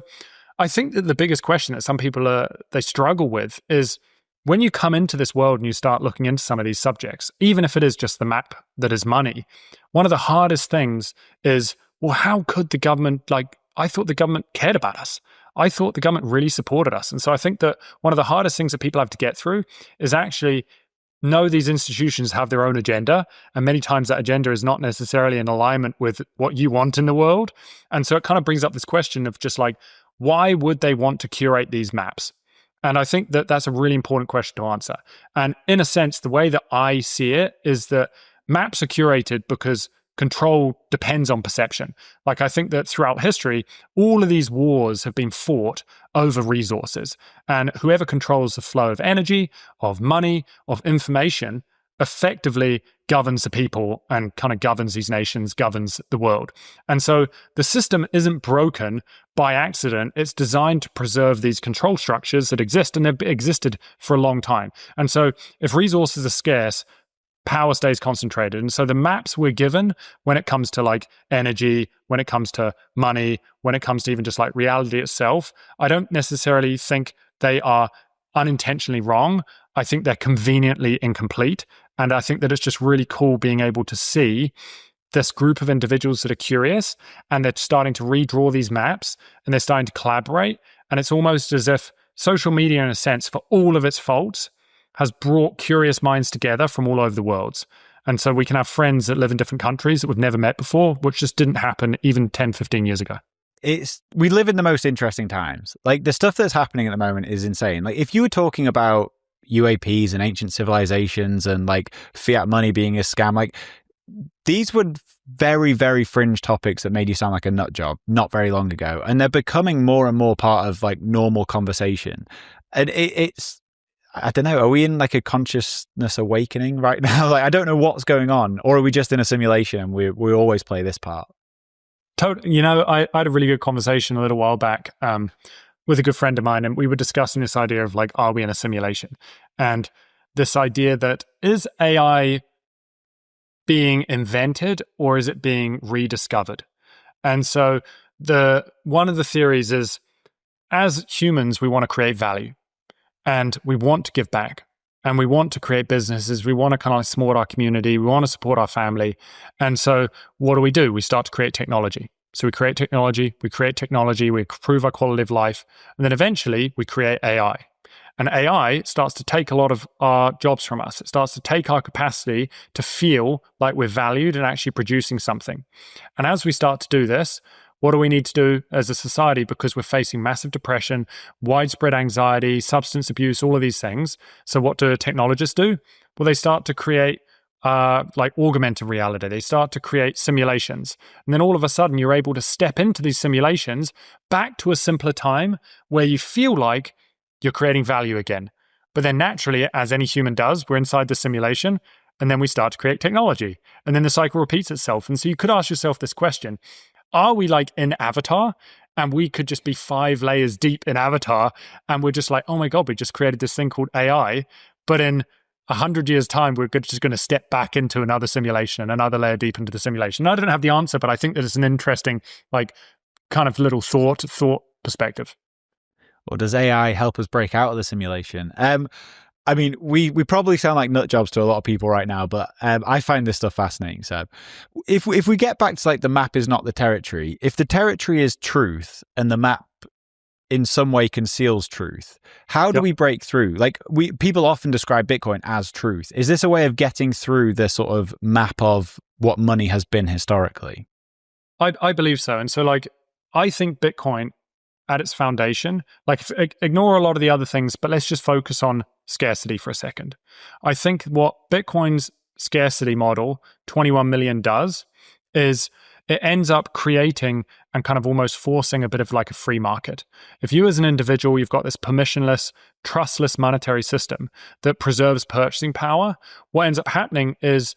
I think that the biggest question that some people they struggle with is when you come into this world and you start looking into some of these subjects, even if it is just the map that is money, one of the hardest things is, well, how could the government, like, I thought the government cared about us. I thought the government really supported us. And so I think that one of the hardest things that people have to get through is actually know these institutions have their own agenda. And many times that agenda is not necessarily in alignment with what you want in the world. And so it kind of brings up this question of just like, why would they want to curate these maps? And I think that that's a really important question to answer. And in a sense, the way that I see it is that maps are curated because control depends on perception. Like, I think that throughout history, all of these wars have been fought over resources. And whoever controls the flow of energy, of money, of information, effectively governs the people and kind of governs these nations, governs the world. And so the system isn't broken by accident. It's designed to preserve these control structures that exist, and they've existed for a long time. And so if resources are scarce, power stays concentrated. And so the maps we're given when it comes to like energy, when it comes to money, when it comes to even just like reality itself, I don't necessarily think they are unintentionally wrong. I think they're conveniently incomplete. And I think that it's just really cool being able to see this group of individuals that are curious and they're starting to redraw these maps and they're starting to collaborate. And it's almost as if social media, in a sense, for all of its faults, has brought curious minds together from all over the world. And so we can have friends that live in different countries that we've never met before, which just didn't happen even 10, 15 years ago. we live in the most interesting times. Like, the stuff that's happening at the moment is insane. Like, if you were talking about UAPs and ancient civilizations and like fiat money being a scam, like these were very, very fringe topics that made you sound like a nut job not very long ago. And they're becoming more and more part of like normal conversation. And it's, I don't know, are we in like a consciousness awakening right now? Like, I don't know what's going on. Or are we just in a simulation? We always play this part. You know, I had a really good conversation a little while back with a good friend of mine, and we were discussing this idea of like, are we in a simulation? And this idea that, is AI being invented or is it being rediscovered? And so one of the theories is, as humans, we want to create value and we want to give back and we want to create businesses. We want to kind of support our community. We want to support our family. And so what do? We start to create technology. So we create technology, we improve our quality of life, and then eventually we create AI. And AI starts to take a lot of our jobs from us. It starts to take our capacity to feel like we're valued and actually producing something. And as we start to do this, what do we need to do as a society? Because we're facing massive depression, widespread anxiety, substance abuse, all of these things. So what do technologists do? Well, they start to create like augmented reality. They start to create simulations. And then all of a sudden, you're able to step into these simulations back to a simpler time where you feel like you're creating value again. But then naturally, as any human does, we're inside the simulation, and then we start to create technology. And then the cycle repeats itself. And so you could ask yourself this question: are we like in Avatar, and we could just be 5 layers deep in Avatar, and we're just like, oh my God, we just created this thing called AI, but in 100 years' time, we're just going to step back into another simulation and another layer deep into the simulation? And I don't have the answer, but I think that it's an interesting, like, kind of little thought perspective. Or does AI help us break out of the simulation? I mean, we probably sound like nut jobs to a lot of people right now, but I find this stuff fascinating. So if we get back to like the map is not the territory, if the territory is truth and the map in some way conceals truth, how do we break through? Like, people often describe Bitcoin as truth. Is this a way of getting through the sort of map of what money has been historically? I believe so. And so, like, I think Bitcoin at its foundation, like, ignore a lot of the other things, but let's just focus on scarcity for a second. I think what Bitcoin's scarcity model, 21 million, does is it ends up creating and kind of almost forcing a bit of like a free market. If you as an individual, you've got this permissionless, trustless monetary system that preserves purchasing power, what ends up happening is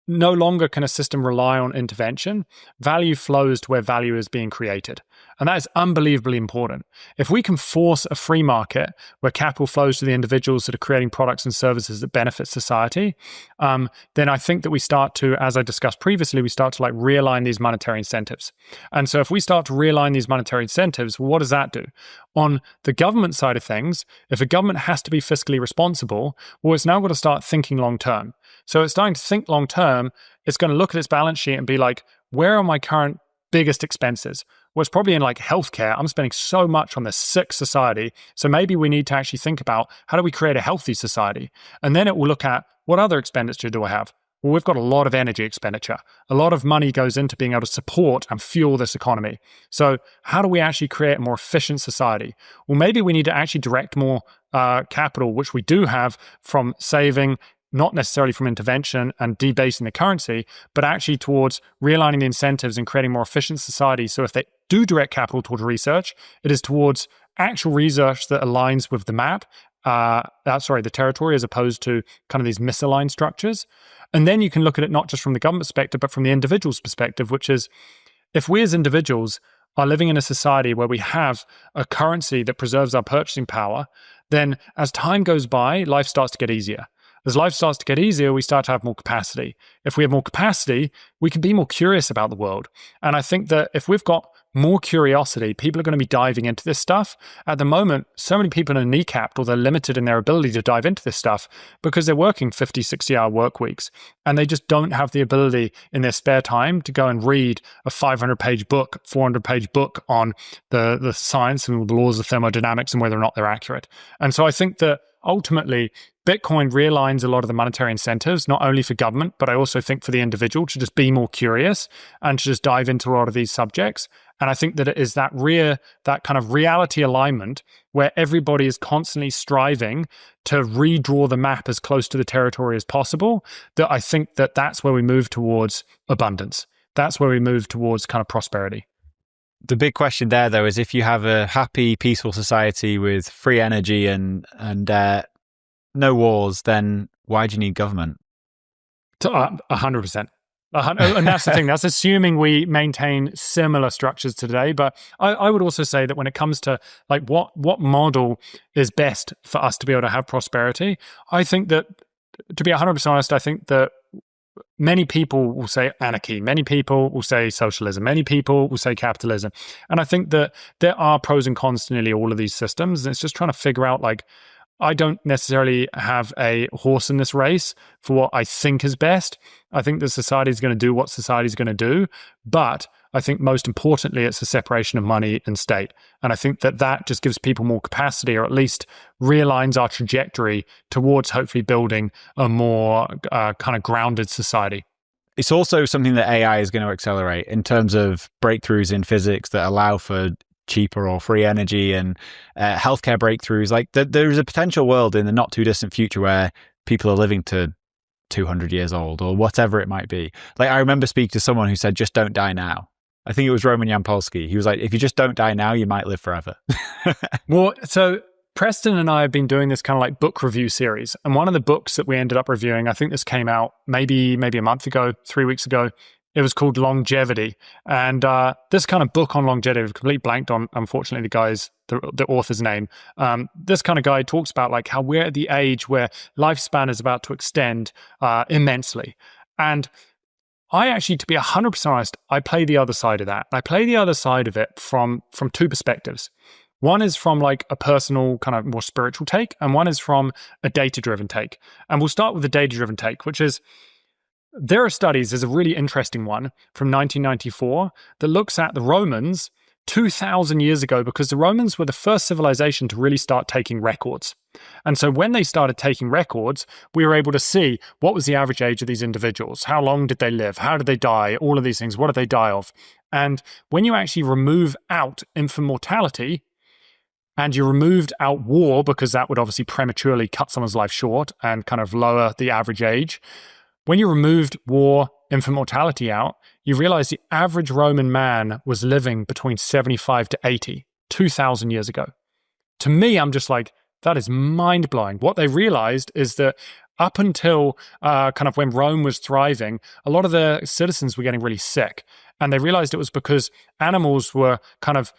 no longer can a system rely on intervention. Value flows to where value is being created. And that is unbelievably important. If we can force a free market where capital flows to the individuals that are creating products and services that benefit society, then I think that we start to, as I discussed previously, we start to like realign these monetary incentives. And so if we start to realign these monetary incentives, what does that do? On the government side of things, if a government has to be fiscally responsible, well, it's now got to start thinking long term. So it's starting to think long term. It's going to look at its balance sheet and be like, where are my current biggest expenses? Well, it's probably in like healthcare. I'm spending so much on this sick society. So maybe we need to actually think about, how do we create a healthy society? And then it will look at, what other expenditure do I have? Well, we've got a lot of energy expenditure. A lot of money goes into being able to support and fuel this economy. So how do we actually create a more efficient society? Well, maybe we need to actually direct more capital, which we do have, from saving, not necessarily from intervention and debasing the currency, but actually towards realigning the incentives and creating more efficient society. So if they do direct capital towards research, it is towards actual research that aligns with the map, the territory, as opposed to kind of these misaligned structures. And then you can look at it not just from the government perspective, but from the individual's perspective, which is, if we as individuals are living in a society where we have a currency that preserves our purchasing power, then as time goes by, life starts to get easier. As life starts to get easier, we start to have more capacity. If we have more capacity, we can be more curious about the world. And I think that if we've got more curiosity, people are going to be diving into this stuff. At the moment, so many people are kneecapped, or they're limited in their ability to dive into this stuff because they're working 50, 60-hour work weeks. And they just don't have the ability in their spare time to go and read a 500-page book, 400-page book on the science and the laws of thermodynamics and whether or not they're accurate. And so I think that ultimately, Bitcoin realigns a lot of the monetary incentives, not only for government, but I also think for the individual to just be more curious and to just dive into a lot of these subjects. And I think that it is that kind of reality alignment where everybody is constantly striving to redraw the map as close to the territory as possible, that I think that that's where we move towards abundance. That's where we move towards kind of prosperity. The big question there, though, is if you have a happy, peaceful society with free energy and no wars, then why do you need government? 100%. And that's the thing. That's assuming we maintain similar structures today. But I would also say that when it comes to like what model is best for us to be able to have prosperity, I think that, to be 100% honest, I think that many people will say anarchy. Many people will say socialism. Many people will say capitalism. And I think that there are pros and cons to nearly all of these systems. And it's just trying to figure out, like, I don't necessarily have a horse in this race for what I think is best. I think that society is going to do what society is going to do. But I think most importantly, it's the separation of money and state. And I think that that just gives people more capacity, or at least realigns our trajectory towards hopefully building a more kind of grounded society. It's also something that AI is going to accelerate in terms of breakthroughs in physics that allow for cheaper or free energy, and healthcare breakthroughs. Like there's a potential world in the not too distant future where people are living to 200 years old or whatever it might be. Like I remember speaking to someone who said, just don't die now. I think it was Roman Yampolsky. He was like, if you just don't die now, you might live forever. Well, so Preston and I have been doing this kind of like book review series. And one of the books that we ended up reviewing, I think this came out maybe a month ago, 3 weeks ago. It was called Longevity. And this kind of book on longevity, I've completely blanked on, unfortunately, the author's name. This kind of guy talks about like how we're at the age where lifespan is about to extend immensely. And I actually, to be 100% honest, I play the other side of that. I play the other side of it from two perspectives. One is from like a personal kind of more spiritual take, and one is from a data-driven take. And we'll start with the data-driven take, which is, there are studies, there's a really interesting one from 1994 that looks at the Romans 2,000 years ago, because the Romans were the first civilization to really start taking records. And so when they started taking records, we were able to see what was the average age of these individuals, how long did they live, how did they die, all of these things, what did they die of? And when you actually remove out infant mortality, and you removed out war, because that would obviously prematurely cut someone's life short and kind of lower the average age, when you removed war, infant mortality out, you realize the average Roman man was living between 75 to 80, 2,000 years ago. To me, I'm just like, that is mind-blowing. What they realized is that up until kind of when Rome was thriving, a lot of the citizens were getting really sick. And they realized it was because animals were kind of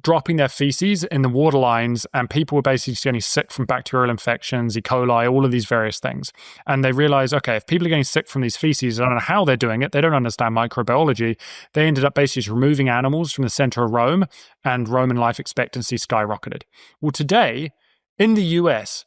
dropping their feces in the water lines, and people were basically getting sick from bacterial infections, E. coli, all of these various things. And they realized, okay, if people are getting sick from these feces, I don't know how they're doing it, they don't understand microbiology, they ended up basically just removing animals from the center of Rome, and Roman life expectancy skyrocketed. Well, today, in the US,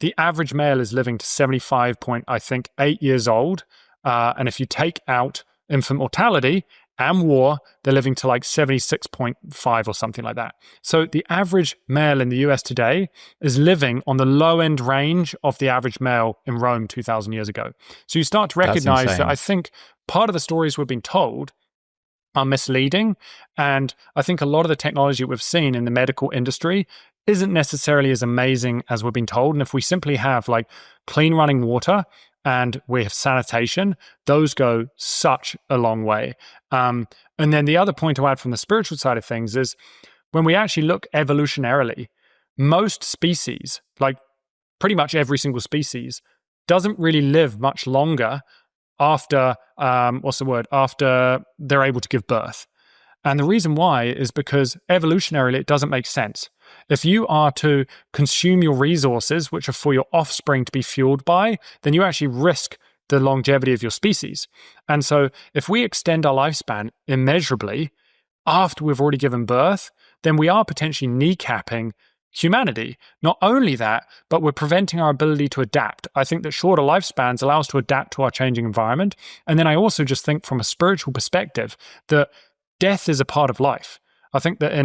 the average male is living to 75.8 years old. And if you take out infant mortality and war, they're living to like 76.5 or something like that. So the average male in the US today is living on the low end range of the average male in Rome 2,000 years ago. So you start to recognize that I think part of the stories we've been told are misleading. And I think a lot of the technology we've seen in the medical industry isn't necessarily as amazing as we've been told. And if we simply have like clean running water and we have sanitation, those go such a long way. And then the other point to add from the spiritual side of things is when we actually look evolutionarily, most species, like pretty much every single species, doesn't really live much longer after, after they're able to give birth. And the reason why is because evolutionarily, it doesn't make sense. If you are to consume your resources, which are for your offspring to be fueled by, then you actually risk the longevity of your species. And so if we extend our lifespan immeasurably after we've already given birth, then we are potentially kneecapping humanity. Not only that, but we're preventing our ability to adapt. I think that shorter lifespans allow us to adapt to our changing environment. And then I also just think from a spiritual perspective that death is a part of life. I think that in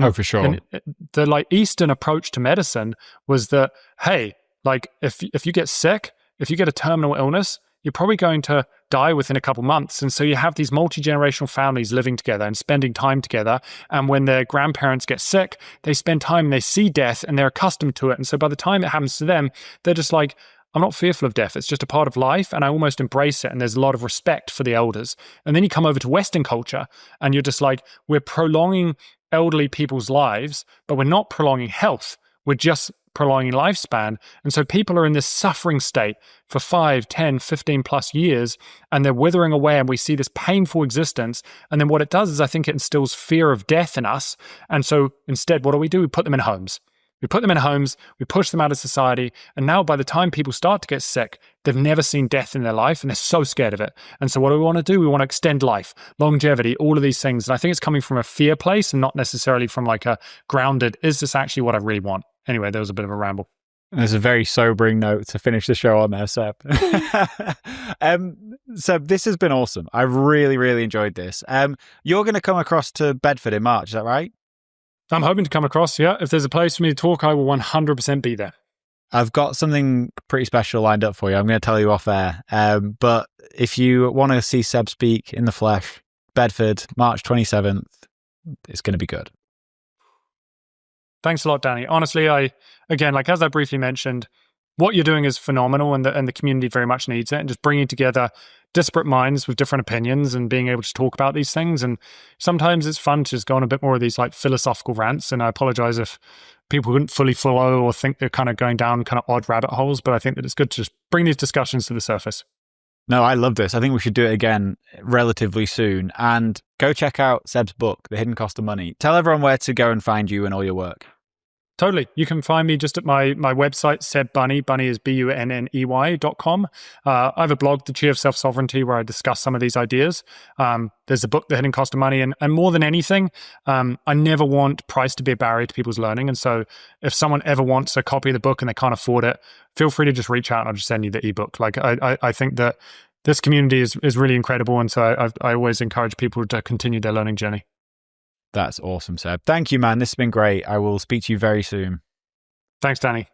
the like Eastern approach to medicine was that, hey, Like if you get sick, if you get a terminal illness, you're probably going to die within a couple months. And so you have these multi-generational families living together and spending time together. And when their grandparents get sick, they spend time and they see death and they're accustomed to it. And so by the time it happens to them, they're just like, I'm not fearful of death. It's just a part of life. And I almost embrace it. And there's a lot of respect for the elders. And then you come over to Western culture and you're just like, we're prolonging elderly people's lives, but we're not prolonging health. We're just prolonging lifespan. And so people are in this suffering state for 5, 10, 15 plus years, and they're withering away, and we see this painful existence. And then what it does is I think it instills fear of death in us. And so instead, what do? We put them in homes. We put them in homes, we push them out of society, and now by the time people start to get sick, they've never seen death in their life, and they're so scared of it. And so what do we want to do? We want to extend life, longevity, all of these things. And I think it's coming from a fear place and not necessarily from like a grounded, is this actually what I really want? Anyway, there was a bit of a ramble. There's a very sobering note to finish the show on there, Seb. Seb, this has been awesome. I've really, really enjoyed this. You're going to come across to Bedford in March, is that right? I'm hoping to come across, yeah. If there's a place for me to talk, I will 100% be there. I've got something pretty special lined up for you. I'm going to tell you off air. But if you want to see Seb speak in the flesh, Bedford, March 27th, it's going to be good. Thanks a lot, Danny. Honestly, as I briefly mentioned, what you're doing is phenomenal, and the community very much needs it. And just bringing together disparate minds with different opinions and being able to talk about these things. And sometimes it's fun to just go on a bit more of these like philosophical rants. And I apologize if people couldn't fully follow or think they're kind of going down kind of odd rabbit holes. But I think that it's good to just bring these discussions to the surface. No, I love this. I think we should do it again relatively soon. And go check out Seb's book, The Hidden Cost of Money. Tell everyone where to go and find you and all your work. Totally. You can find me just at my website, Seb Bunney. Bunney is BUNNEY.com. I have a blog, The Chi of Self-Sovereignty, where I discuss some of these ideas. There's a book, The Hidden Cost of Money. And more than anything, I never want price to be a barrier to people's learning. And so if someone ever wants a copy of the book and they can't afford it, feel free to just reach out and I'll just send you the ebook. Like I think that this community is really incredible. And so I always encourage people to continue their learning journey. That's awesome, Seb. Thank you, man. This has been great. I will speak to you very soon. Thanks, Danny.